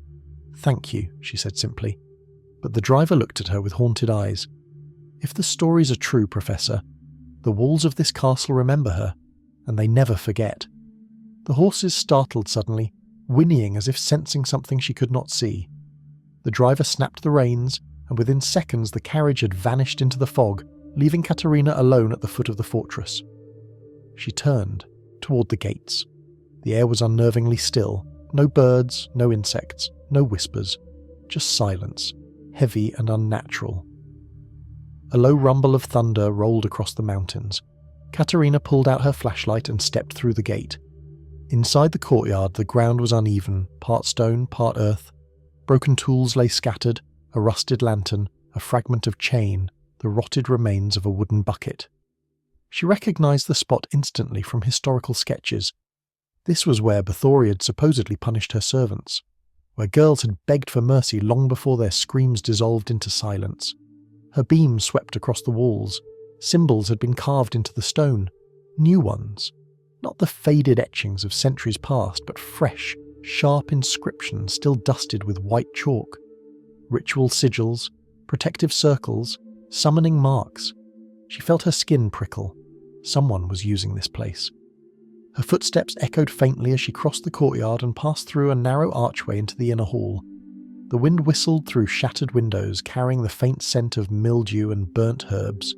"Thank you," she said simply. But the driver looked at her with haunted eyes. "If the stories are true, Professor, the walls of this castle remember her, and they never forget." The horses startled suddenly, whinnying as if sensing something she could not see. The driver snapped the reins, and within seconds the carriage had vanished into the fog, leaving Katerina alone at the foot of the fortress. She turned toward the gates. The air was unnervingly still. No birds, no insects, no whispers, just silence, heavy and unnatural. A low rumble of thunder rolled across the mountains. Katerina pulled out her flashlight and stepped through the gate. Inside the courtyard, the ground was uneven, part stone, part earth. Broken tools lay scattered, a rusted lantern, a fragment of chain, the rotted remains of a wooden bucket. She recognized the spot instantly from historical sketches. This was where Bathory had supposedly punished her servants, where girls had begged for mercy long before their screams dissolved into silence. Her beams swept across the walls. Symbols had been carved into the stone, new ones. Not the faded etchings of centuries past, but fresh, sharp inscriptions still dusted with white chalk. Ritual sigils, protective circles, summoning marks. She felt her skin prickle. Someone was using this place. Her footsteps echoed faintly as she crossed the courtyard and passed through a narrow archway into the inner hall. The wind whistled through shattered windows, carrying the faint scent of mildew and burnt herbs.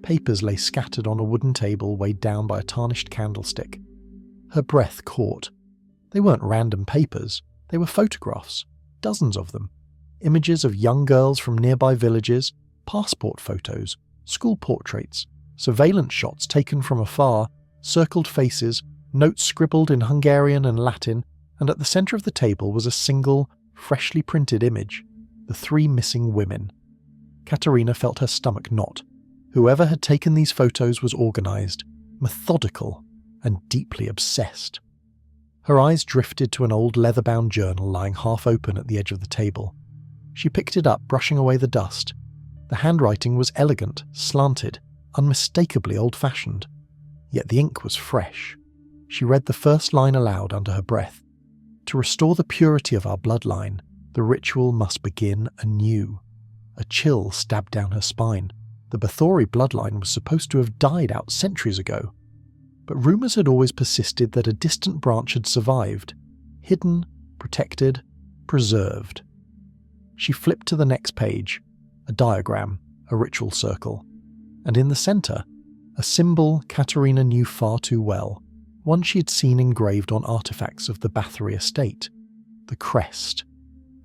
Papers lay scattered on a wooden table weighed down by a tarnished candlestick. Her breath caught. They weren't random papers. They were photographs, dozens of them. Images of young girls from nearby villages, passport photos, school portraits, surveillance shots taken from afar, circled faces, notes scribbled in Hungarian and Latin, and at the centre of the table was a single, freshly printed image, the 3 missing women. Katerina felt her stomach knot. Whoever had taken these photos was organised, methodical, and deeply obsessed. Her eyes drifted to an old leather-bound journal lying half open at the edge of the table. She picked it up, brushing away the dust. The handwriting was elegant, slanted, unmistakably old-fashioned. Yet the ink was fresh. She read the first line aloud under her breath. To restore the purity of our bloodline, the ritual must begin anew. A chill stabbed down her spine. The Bathory bloodline was supposed to have died out centuries ago. But rumours had always persisted that a distant branch had survived, hidden, protected, preserved. She flipped to the next page, a diagram, a ritual circle, and in the centre, a symbol Katerina knew far too well, one she had seen engraved on artefacts of the Bathory estate, the crest,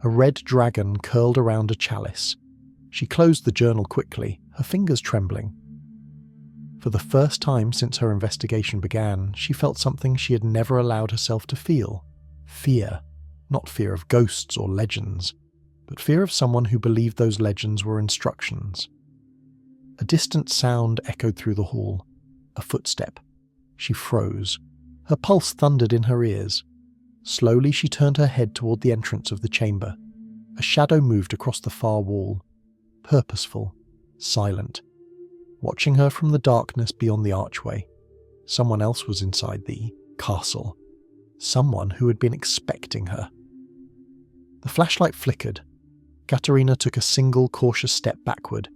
a red dragon curled around a chalice. She closed the journal quickly, her fingers trembling. For the first time since her investigation began, she felt something she had never allowed herself to feel. Fear. Not fear of ghosts or legends, but fear of someone who believed those legends were instructions. A distant sound echoed through the hall. A footstep. She froze. Her pulse thundered in her ears. Slowly she turned her head toward the entrance of the chamber. A shadow moved across the far wall. Purposeful, silent, watching her from the darkness beyond the archway. Someone else was inside the castle. Someone who had been expecting her. The flashlight flickered. Katerina took a single cautious step backward.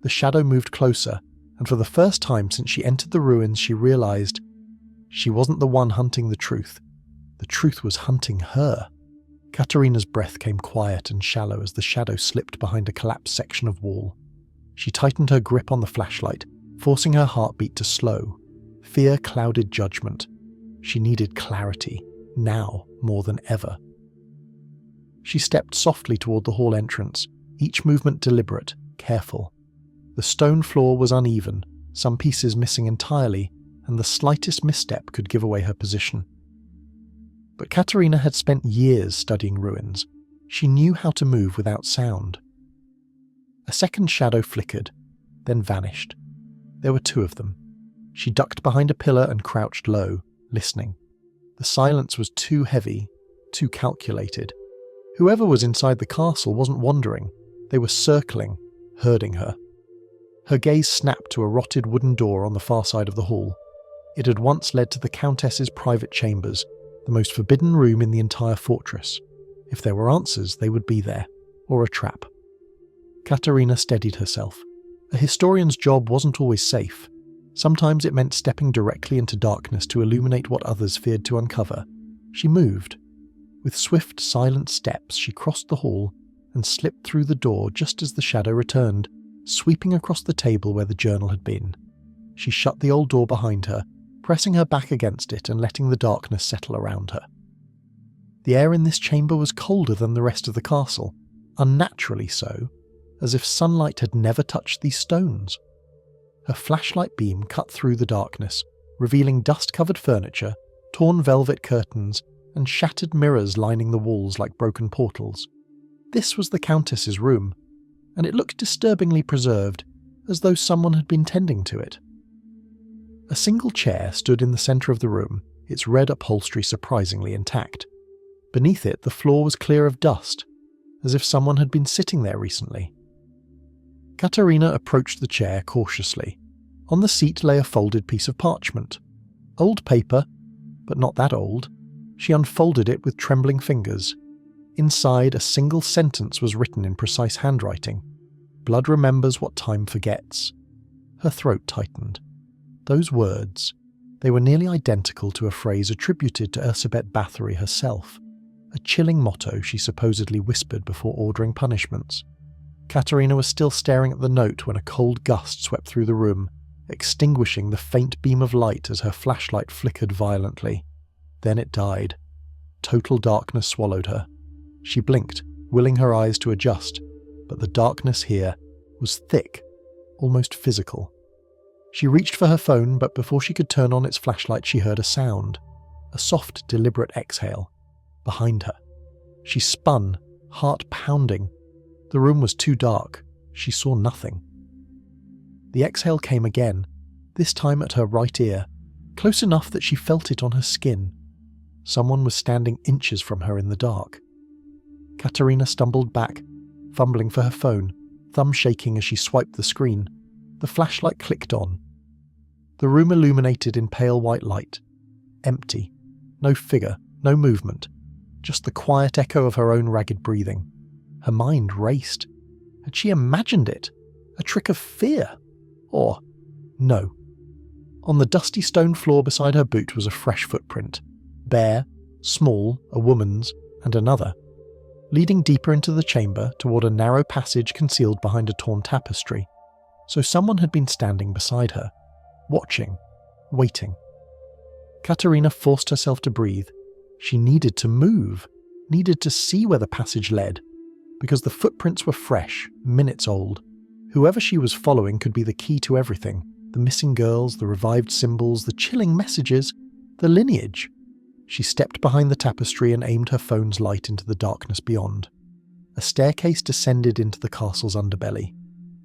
The shadow moved closer, and for the first time since she entered the ruins she realized she wasn't the one hunting the truth. The truth was hunting her. Katerina's breath came quiet and shallow as the shadow slipped behind a collapsed section of wall. She tightened her grip on the flashlight, forcing her heartbeat to slow. Fear clouded judgment. She needed clarity, now more than ever. She stepped softly toward the hall entrance, each movement deliberate, careful. The stone floor was uneven, some pieces missing entirely, and the slightest misstep could give away her position. But Katerina had spent years studying ruins. She knew how to move without sound. A second shadow flickered, then vanished. There were 2 of them. She ducked behind a pillar and crouched low, listening. The silence was too heavy, too calculated. Whoever was inside the castle wasn't wandering. They were circling, herding her. Her gaze snapped to a rotted wooden door on the far side of the hall. It had once led to the Countess's private chambers, the most forbidden room in the entire fortress. If there were answers, they would be there, or a trap. Katerina steadied herself. A historian's job wasn't always safe. Sometimes it meant stepping directly into darkness to illuminate what others feared to uncover. She moved. With swift, silent steps, she crossed the hall and slipped through the door just as the shadow returned, sweeping across the table where the journal had been. She shut the old door behind her, pressing her back against it and letting the darkness settle around her. The air in this chamber was colder than the rest of the castle, unnaturally so, as if sunlight had never touched these stones. Her flashlight beam cut through the darkness, revealing dust-covered furniture, torn velvet curtains, and shattered mirrors lining the walls like broken portals. This was the Countess's room, and it looked disturbingly preserved, as though someone had been tending to it. A single chair stood in the centre of the room, its red upholstery surprisingly intact. Beneath it, the floor was clear of dust, as if someone had been sitting there recently. Katerina approached the chair cautiously. On the seat lay a folded piece of parchment. Old paper, but not that old. She unfolded it with trembling fingers. Inside, a single sentence was written in precise handwriting. "Blood remembers what time forgets." Her throat tightened. Those words, they were nearly identical to a phrase attributed to Erzsébet Bathory herself, a chilling motto she supposedly whispered before ordering punishments. Katerina was still staring at the note when a cold gust swept through the room, extinguishing the faint beam of light as her flashlight flickered violently. Then it died. Total darkness swallowed her. She blinked, willing her eyes to adjust, but the darkness here was thick, almost physical. She reached for her phone, but before she could turn on its flashlight she heard a sound, a soft, deliberate exhale, behind her. She spun, heart pounding. The room was too dark. She saw nothing. The exhale came again, this time at her right ear, close enough that she felt it on her skin. Someone was standing inches from her in the dark. Katerina stumbled back, fumbling for her phone, thumb shaking as she swiped the screen. The flashlight clicked on. The room illuminated in pale white light. Empty. No figure, no movement. Just the quiet echo of her own ragged breathing. Her mind raced. Had she imagined it? A trick of fear? Or, no. On the dusty stone floor beside her boot was a fresh footprint. Bare, small, a woman's, and another. Leading deeper into the chamber toward a narrow passage concealed behind a torn tapestry. So someone had been standing beside her, watching, waiting. Katerina forced herself to breathe. She needed to move, needed to see where the passage led, because the footprints were fresh, minutes old. Whoever she was following could be the key to everything. The missing girls, the revived symbols, the chilling messages, the lineage. She stepped behind the tapestry and aimed her phone's light into the darkness beyond. A staircase descended into the castle's underbelly.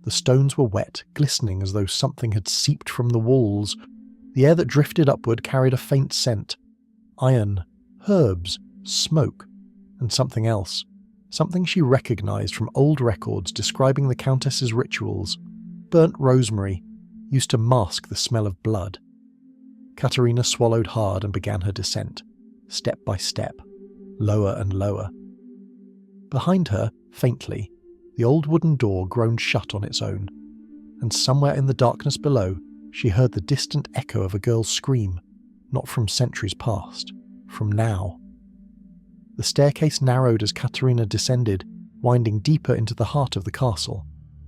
The stones were wet, glistening as though something had seeped from the walls. The air that drifted upward carried a faint scent. Iron, herbs, smoke, and something else. Something she recognized from old records describing the Countess's rituals. Burnt rosemary, used to mask the smell of blood. Katerina swallowed hard and began her descent, step by step, lower and lower. Behind her, faintly, the old wooden door groaned shut on its own, and somewhere in the darkness below, she heard the distant echo of a girl's scream, not from centuries past, from now. The staircase narrowed as Katerina descended, winding deeper into the heart of the castle.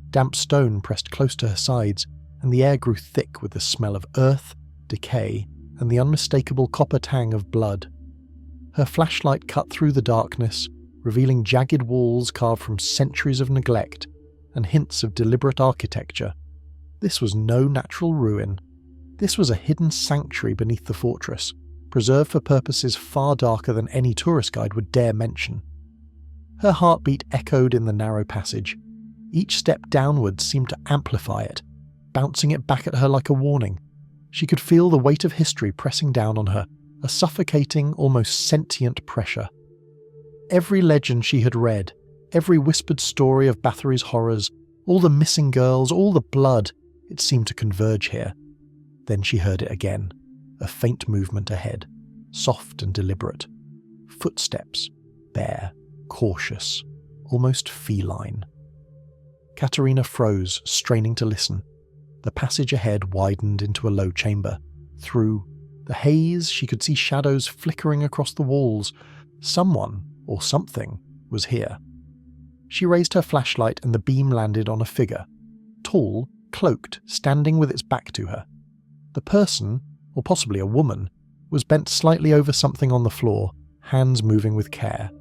Damp stone pressed close to her sides, and the air grew thick with the smell of earth, decay, and the unmistakable copper tang of blood. Her flashlight cut through the darkness, revealing jagged walls carved from centuries of neglect and hints of deliberate architecture. This was no natural ruin. This was a hidden sanctuary beneath the fortress, preserved for purposes far darker than any tourist guide would dare mention. Her heartbeat echoed in the narrow passage. Each step downward seemed to amplify it, bouncing it back at her like a warning. She could feel the weight of history pressing down on her, a suffocating, almost sentient pressure. Every legend she had read, every whispered story of Bathory's horrors, all the missing girls, all the blood, it seemed to converge here. Then she heard it again, a faint movement ahead, soft and deliberate. Footsteps, bare, cautious, almost feline. Katerina froze, straining to listen. The passage ahead widened into a low chamber. Through the haze, she could see shadows flickering across the walls. Someone, or something, was here. She raised her flashlight and the beam landed on a figure, tall, cloaked, standing with its back to her. The person, or possibly a woman, was bent slightly over something on the floor, hands moving with care.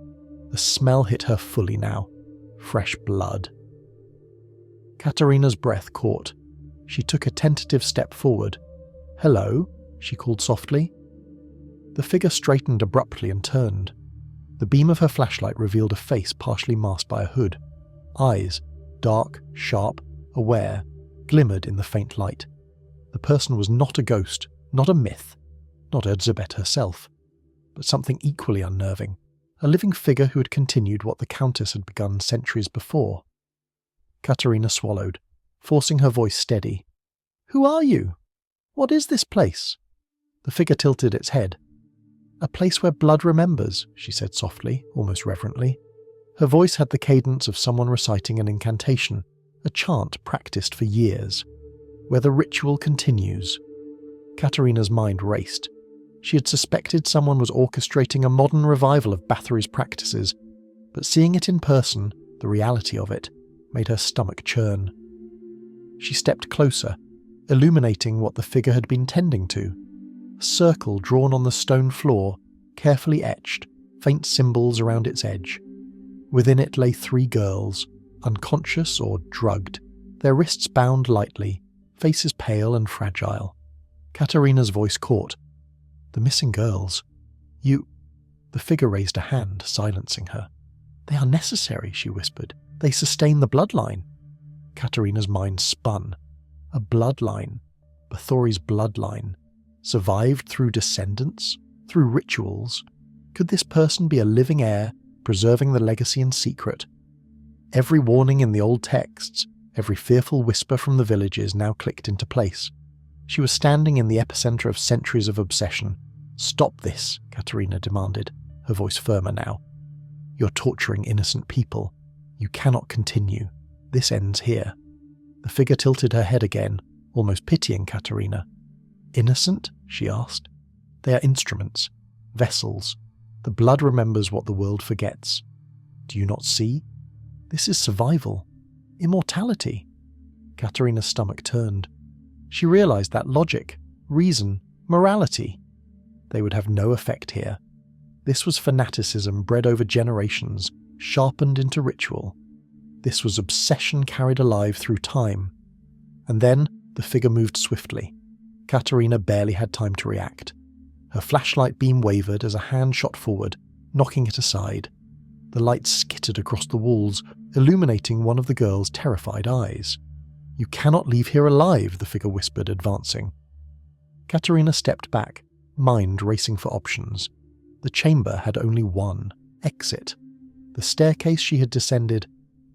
The smell hit her fully now. Fresh blood. Katerina's breath caught. She took a tentative step forward. "Hello?" she called softly. The figure straightened abruptly and turned. The beam of her flashlight revealed a face partially masked by a hood. Eyes, dark, sharp, aware, glimmered in the faint light. The person was not a ghost, not a myth, not Erzsébet herself, but something equally unnerving, a living figure who had continued what the Countess had begun centuries before. Katerina swallowed, forcing her voice steady. "Who are you? What is this place?" The figure tilted its head. "A place where blood remembers," she said softly, almost reverently. Her voice had the cadence of someone reciting an incantation, a chant practiced for years. "Where the ritual continues." Katerina's mind raced. She had suspected someone was orchestrating a modern revival of Bathory's practices, but seeing it in person, the reality of it, made her stomach churn. She stepped closer, illuminating what the figure had been tending to. A circle drawn on the stone floor, carefully etched, faint symbols around its edge. Within it lay 3 girls, unconscious or drugged, their wrists bound lightly, faces pale and fragile. Katerina's voice caught. "The missing girls. You—" The figure raised a hand, silencing her. "They are necessary," she whispered. "They sustain the bloodline." Katerina's mind spun. A bloodline. Bathory's bloodline. Survived through descendants? Through rituals? Could this person be a living heir, preserving the legacy in secret? Every warning in the old texts, every fearful whisper from the villages now clicked into place. She was standing in the epicenter of centuries of obsession. "Stop this," Katerina demanded, her voice firmer now. "You're torturing innocent people. You cannot continue. This ends here." The figure tilted her head again, almost pitying Katerina. "Innocent?" she asked. "They are instruments, vessels. The blood remembers what the world forgets. Do you not see? This is survival. Immortality." Katerina's stomach turned. She realized that logic, reason, morality, they would have no effect here. This was fanaticism bred over generations, sharpened into ritual. This was obsession carried alive through time. And then the figure moved swiftly. Katerina barely had time to react. Her flashlight beam wavered as a hand shot forward, knocking it aside. The light skittered across the walls, illuminating one of the girl's terrified eyes. "You cannot leave here alive," the figure whispered, advancing. Katerina stepped back, mind racing for options. The chamber had only one: exit. The staircase she had descended.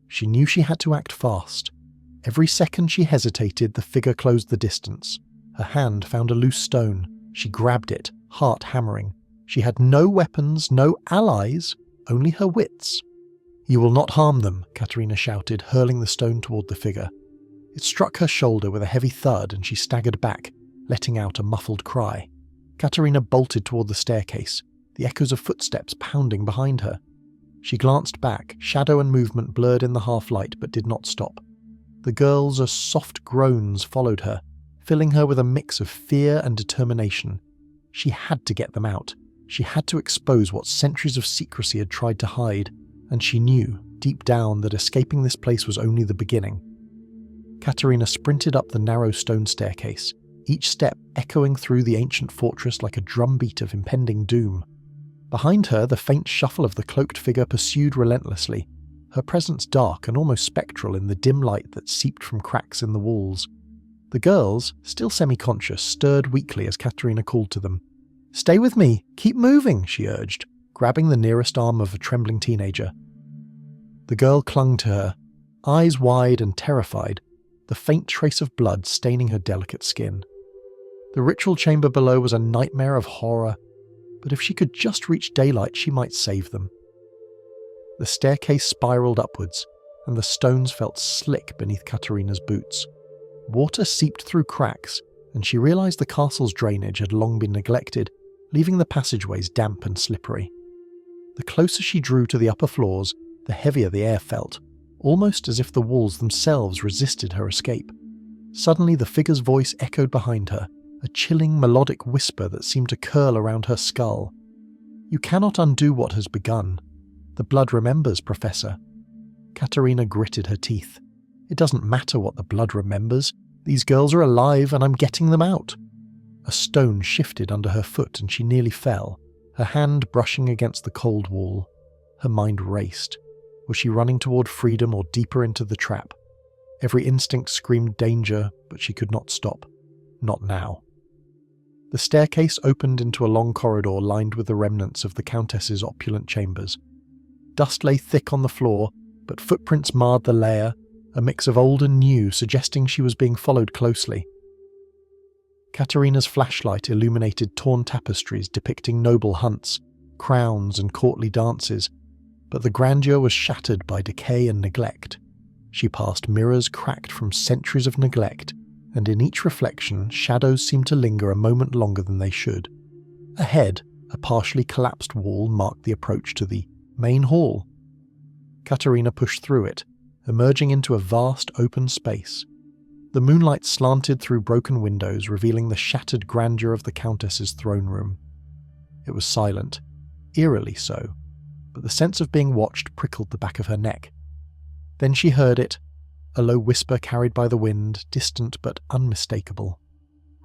She knew she had to act fast. Every second she hesitated, the figure closed the distance. Her hand found a loose stone. She grabbed it, heart hammering. She had no weapons, no allies, only her wits. "You will not harm them," Katerina shouted, hurling the stone toward the figure. It struck her shoulder with a heavy thud and she staggered back, letting out a muffled cry. Katerina bolted toward the staircase, the echoes of footsteps pounding behind her. She glanced back, shadow and movement blurred in the half-light, but did not stop. The girls' soft groans followed her, filling her with a mix of fear and determination. She had to get them out. She had to expose what centuries of secrecy had tried to hide, and she knew, deep down, that escaping this place was only the beginning. Katerina sprinted up the narrow stone staircase, each step echoing through the ancient fortress like a drumbeat of impending doom. Behind her, the faint shuffle of the cloaked figure pursued relentlessly, her presence dark and almost spectral in the dim light that seeped from cracks in the walls. The girls, still semi-conscious, stirred weakly as Katerina called to them. "Stay with me! Keep moving!" she urged, grabbing the nearest arm of a trembling teenager. The girl clung to her, eyes wide and terrified, the faint trace of blood staining her delicate skin. The ritual chamber below was a nightmare of horror, but if she could just reach daylight, she might save them. The staircase spiraled upwards, and the stones felt slick beneath Katerina's boots. Water seeped through cracks, and she realized the castle's drainage had long been neglected, leaving the passageways damp and slippery. The closer she drew to the upper floors, the heavier the air felt, almost as if the walls themselves resisted her escape. Suddenly the figure's voice echoed behind her, a chilling melodic whisper that seemed to curl around her skull. "You cannot undo what has begun. The blood remembers, Professor." Katerina gritted her teeth. "It doesn't matter what the blood remembers. These girls are alive and I'm getting them out." A stone shifted under her foot and she nearly fell, her hand brushing against the cold wall. Her mind raced. Was she running toward freedom or deeper into the trap? Every instinct screamed danger, but she could not stop. Not now. The staircase opened into a long corridor lined with the remnants of the Countess's opulent chambers. Dust lay thick on the floor, but footprints marred the layer, a mix of old and new, suggesting she was being followed closely. Katerina's flashlight illuminated torn tapestries depicting noble hunts, crowns and courtly dances, but the grandeur was shattered by decay and neglect. She passed mirrors cracked from centuries of neglect, and in each reflection shadows seemed to linger a moment longer than they should. Ahead, a partially collapsed wall marked the approach to the main hall. Katerina pushed through it, emerging into a vast open space. The moonlight slanted through broken windows, revealing the shattered grandeur of the Countess's throne room. It was silent, eerily so, but the sense of being watched prickled the back of her neck. Then she heard it, a low whisper carried by the wind, distant but unmistakable.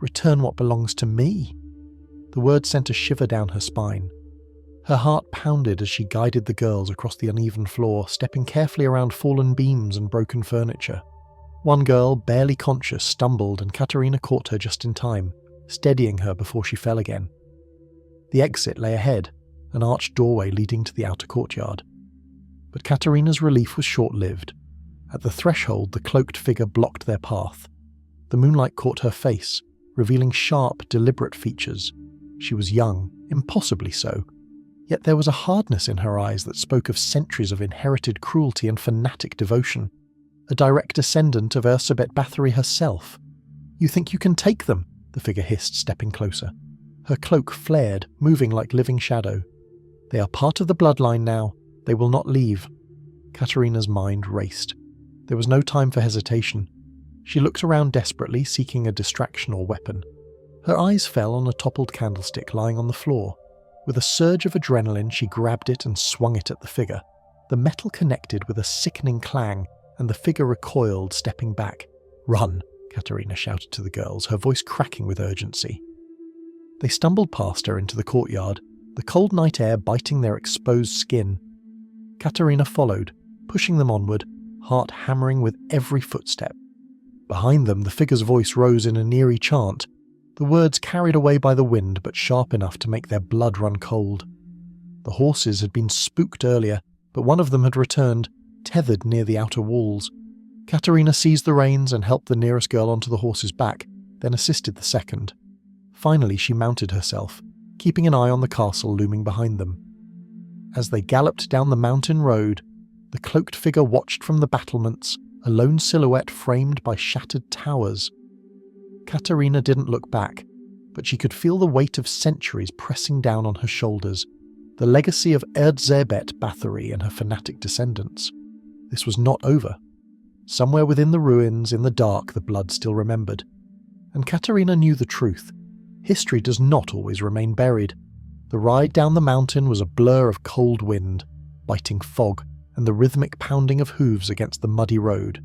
"Return what belongs to me." The word sent a shiver down her spine. Her heart pounded as she guided the girls across the uneven floor, stepping carefully around fallen beams and broken furniture. One girl, barely conscious, stumbled and Katerina caught her just in time, steadying her before she fell again. The exit lay ahead, an arched doorway leading to the outer courtyard. But Katerina's relief was short-lived. At the threshold, the cloaked figure blocked their path. The moonlight caught her face, revealing sharp, deliberate features. She was young, impossibly so, yet there was a hardness in her eyes that spoke of centuries of inherited cruelty and fanatic devotion. A direct descendant of Erzsébet Bathory herself. "You think you can take them?" the figure hissed, stepping closer. Her cloak flared, moving like living shadow. "They are part of the bloodline now. They will not leave." Katerina's mind raced. There was no time for hesitation. She looked around desperately, seeking a distraction or weapon. Her eyes fell on a toppled candlestick lying on the floor. With a surge of adrenaline, she grabbed it and swung it at the figure. The metal connected with a sickening clang, and the figure recoiled, stepping back. "Run!" Katerina shouted to the girls, her voice cracking with urgency. They stumbled past her into the courtyard, the cold night air biting their exposed skin. Katerina followed, pushing them onward, heart hammering with every footstep. Behind them, the figure's voice rose in an eerie chant, the words carried away by the wind but sharp enough to make their blood run cold. The horses had been spooked earlier, but one of them had returned, tethered near the outer walls. Katerina seized the reins and helped the nearest girl onto the horse's back, then assisted the second. Finally she mounted herself, keeping an eye on the castle looming behind them. As they galloped down the mountain road, the cloaked figure watched from the battlements, a lone silhouette framed by shattered towers. Katerina didn't look back, but she could feel the weight of centuries pressing down on her shoulders, the legacy of Erzsébet Bathory and her fanatic descendants. This was not over. Somewhere within the ruins, in the dark, the blood still remembered. And Katerina knew the truth. History does not always remain buried. The ride down the mountain was a blur of cold wind, biting fog, and the rhythmic pounding of hooves against the muddy road.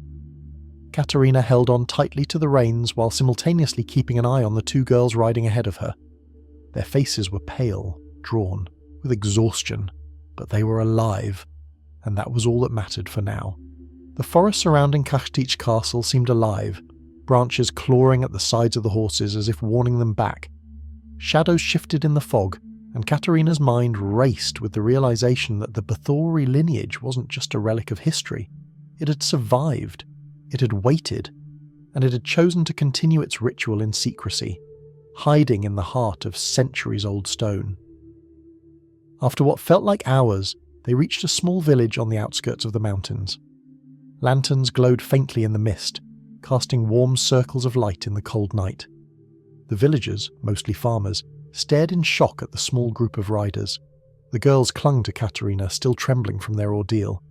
Katerina held on tightly to the reins while simultaneously keeping an eye on the two girls riding ahead of her. Their faces were pale, drawn, with exhaustion, but they were alive, and that was all that mattered for now. The forest surrounding Kashtich Castle seemed alive, branches clawing at the sides of the horses as if warning them back. Shadows shifted in the fog, and Katerina's mind raced with the realization that the Bathory lineage wasn't just a relic of history. It had survived, it had waited, and it had chosen to continue its ritual in secrecy, hiding in the heart of centuries-old stone. After what felt like hours, they reached a small village on the outskirts of the mountains. Lanterns glowed faintly in the mist, casting warm circles of light in the cold night. The villagers, mostly farmers, stared in shock at the small group of riders. The girls clung to Katerina, still trembling from their ordeal.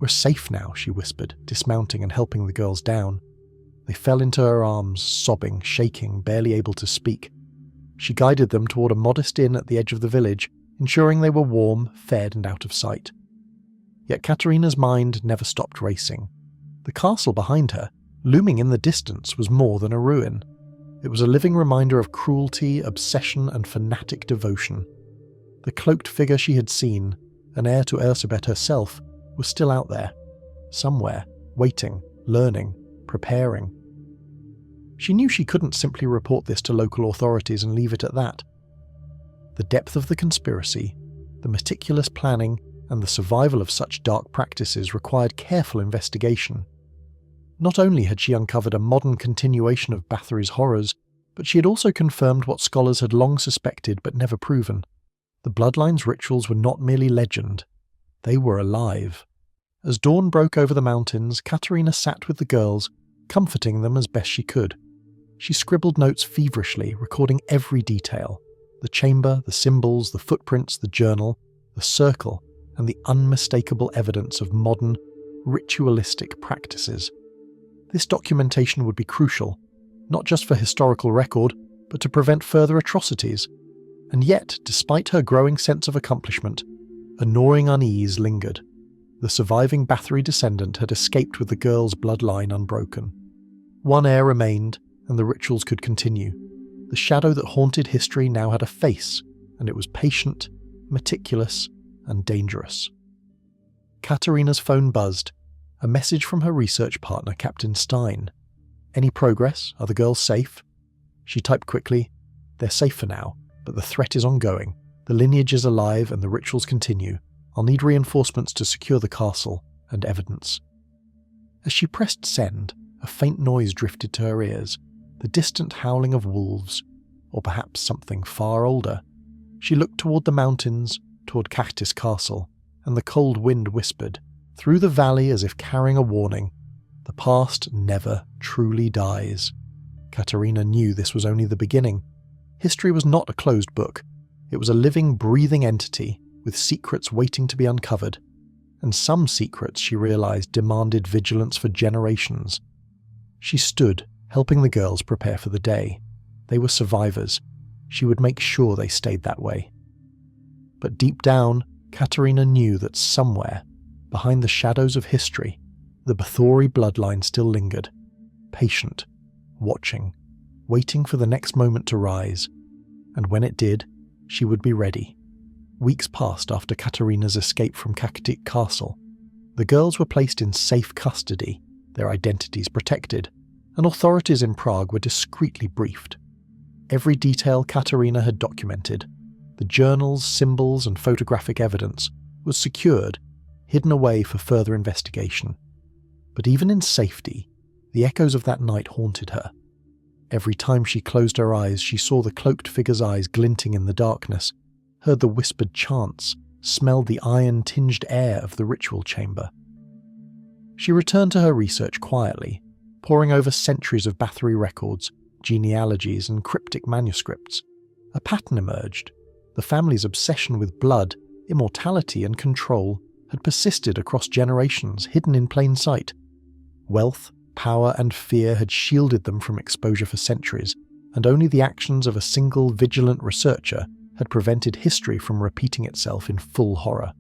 "We're safe now," she whispered, dismounting and helping the girls down. They fell into her arms, sobbing, shaking, barely able to speak. She guided them toward a modest inn at the edge of the village, ensuring they were warm, fed, and out of sight. Yet Katerina's mind never stopped racing. The castle behind her, looming in the distance, was more than a ruin. It was a living reminder of cruelty, obsession, and fanatic devotion. The cloaked figure she had seen, an heir to Erzsébet herself, was still out there, somewhere, waiting, learning, preparing. She knew she couldn't simply report this to local authorities and leave it at that. The depth of the conspiracy, the meticulous planning, and the survival of such dark practices required careful investigation. Not only had she uncovered a modern continuation of Bathory's horrors, but she had also confirmed what scholars had long suspected but never proven. The bloodline's rituals were not merely legend, they were alive. As dawn broke over the mountains, Katerina sat with the girls, comforting them as best she could. She scribbled notes feverishly, recording every detail: the chamber, the symbols, the footprints, the journal, the circle, and the unmistakable evidence of modern, ritualistic practices. This documentation would be crucial, not just for historical record, but to prevent further atrocities. And yet, despite her growing sense of accomplishment, a gnawing unease lingered. The surviving Bathory descendant had escaped with the girl's bloodline unbroken. One heir remained, and the rituals could continue. The shadow that haunted history now had a face, and it was patient, meticulous, and dangerous. Katerina's phone buzzed, a message from her research partner, Captain Stein. "Any progress? Are the girls safe?" She typed quickly, "They're safe for now, but the threat is ongoing. The lineage is alive and the rituals continue. I'll need reinforcements to secure the castle and evidence." As she pressed send, a faint noise drifted to her ears, the distant howling of wolves, or perhaps something far older. She looked toward the mountains, toward Countess Castle, and the cold wind whispered, through the valley as if carrying a warning, "The past never truly dies." Katerina knew this was only the beginning. History was not a closed book. It was a living, breathing entity, with secrets waiting to be uncovered. And some secrets, she realized, demanded vigilance for generations. She stood, helping the girls prepare for the day. They were survivors. She would make sure they stayed that way. But deep down, Katerina knew that somewhere, behind the shadows of history, the Bathory bloodline still lingered, patient, watching, waiting for the next moment to rise. And when it did, she would be ready. Weeks passed after Katerina's escape from Countess Castle. The girls were placed in safe custody, their identities protected, and authorities in Prague were discreetly briefed. Every detail Katerina had documented, the journals, symbols, and photographic evidence, was secured, hidden away for further investigation. But even in safety, the echoes of that night haunted her. Every time she closed her eyes, she saw the cloaked figure's eyes glinting in the darkness, heard the whispered chants, smelled the iron-tinged air of the ritual chamber. She returned to her research quietly, poring over centuries of Bathory records, genealogies, and cryptic manuscripts. A pattern emerged. The family's obsession with blood, immortality, and control had persisted across generations, hidden in plain sight. Wealth, power, and fear had shielded them from exposure for centuries, and only the actions of a single vigilant researcher had prevented history from repeating itself in full horror.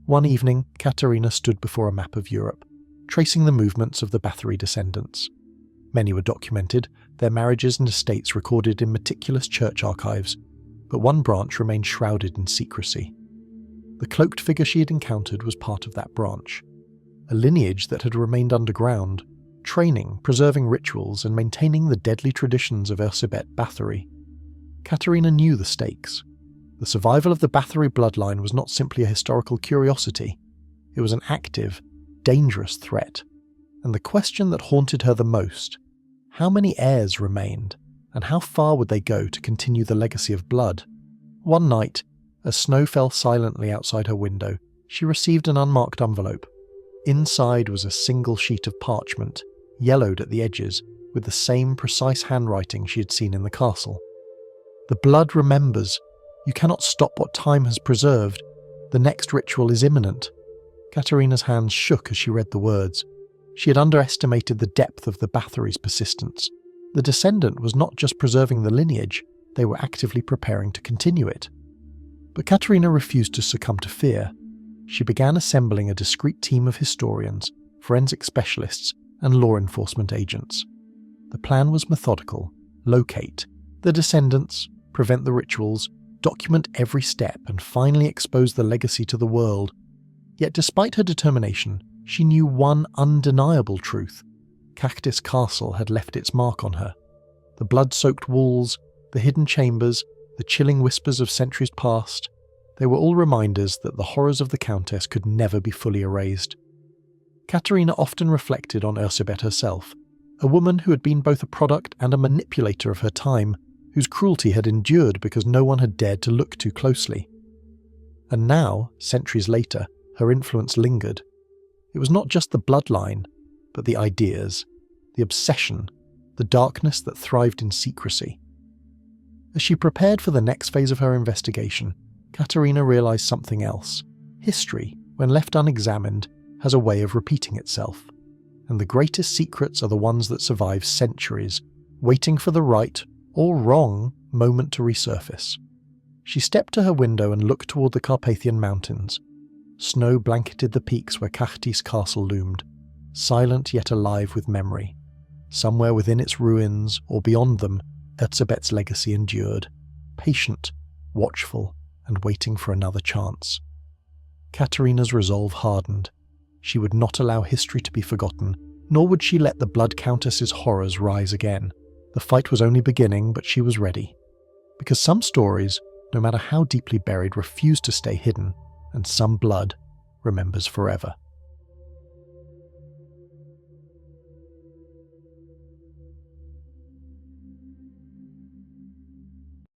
One evening, Katerina stood before a map of Europe, tracing the movements of the Bathory descendants. Many were documented, their marriages and estates recorded in meticulous church archives, but one branch remained shrouded in secrecy. The cloaked figure she had encountered was part of that branch, a lineage that had remained underground, training, preserving rituals, and maintaining the deadly traditions of Erzsébet Bathory. Katerina knew the stakes. The survival of the Bathory bloodline was not simply a historical curiosity, it was an active, dangerous threat. And the question that haunted her the most, how many heirs remained, and how far would they go to continue the legacy of blood? One night, as snow fell silently outside her window, she received an unmarked envelope. Inside was a single sheet of parchment, yellowed at the edges, with the same precise handwriting she had seen in the castle. "The blood remembers. You cannot stop what time has preserved. The next ritual is imminent." Katerina's hands shook as she read the words. She had underestimated the depth of the Bathory's persistence. The descendant was not just preserving the lineage, they were actively preparing to continue it. But Katerina refused to succumb to fear. She began assembling a discreet team of historians, forensic specialists, and law enforcement agents. The plan was methodical: locate the descendants, prevent the rituals, document every step, and finally expose the legacy to the world. Yet despite her determination, she knew one undeniable truth. Cactus Castle had left its mark on her. The blood-soaked walls, the hidden chambers, the chilling whispers of centuries past, they were all reminders that the horrors of the Countess could never be fully erased. Katerina often reflected on Erzsébet herself, a woman who had been both a product and a manipulator of her time, whose cruelty had endured because no one had dared to look too closely. And now, centuries later, her influence lingered. It was not just the bloodline, but the ideas, the obsession, the darkness that thrived in secrecy. As she prepared for the next phase of her investigation, Katerina realized something else. History, when left unexamined, has a way of repeating itself. And the greatest secrets are the ones that survive centuries, waiting for the right or wrong moment to resurface. She stepped to her window and looked toward the Carpathian Mountains. Snow blanketed the peaks where Cactus Castle loomed, silent yet alive with memory. Somewhere within its ruins, or beyond them, Erzsébet's legacy endured, patient, watchful, and waiting for another chance. Katerina's resolve hardened. She would not allow history to be forgotten, nor would she let the Blood Countess's horrors rise again. The fight was only beginning, but she was ready. Because some stories, no matter how deeply buried, refuse to stay hidden, and some blood remembers forever.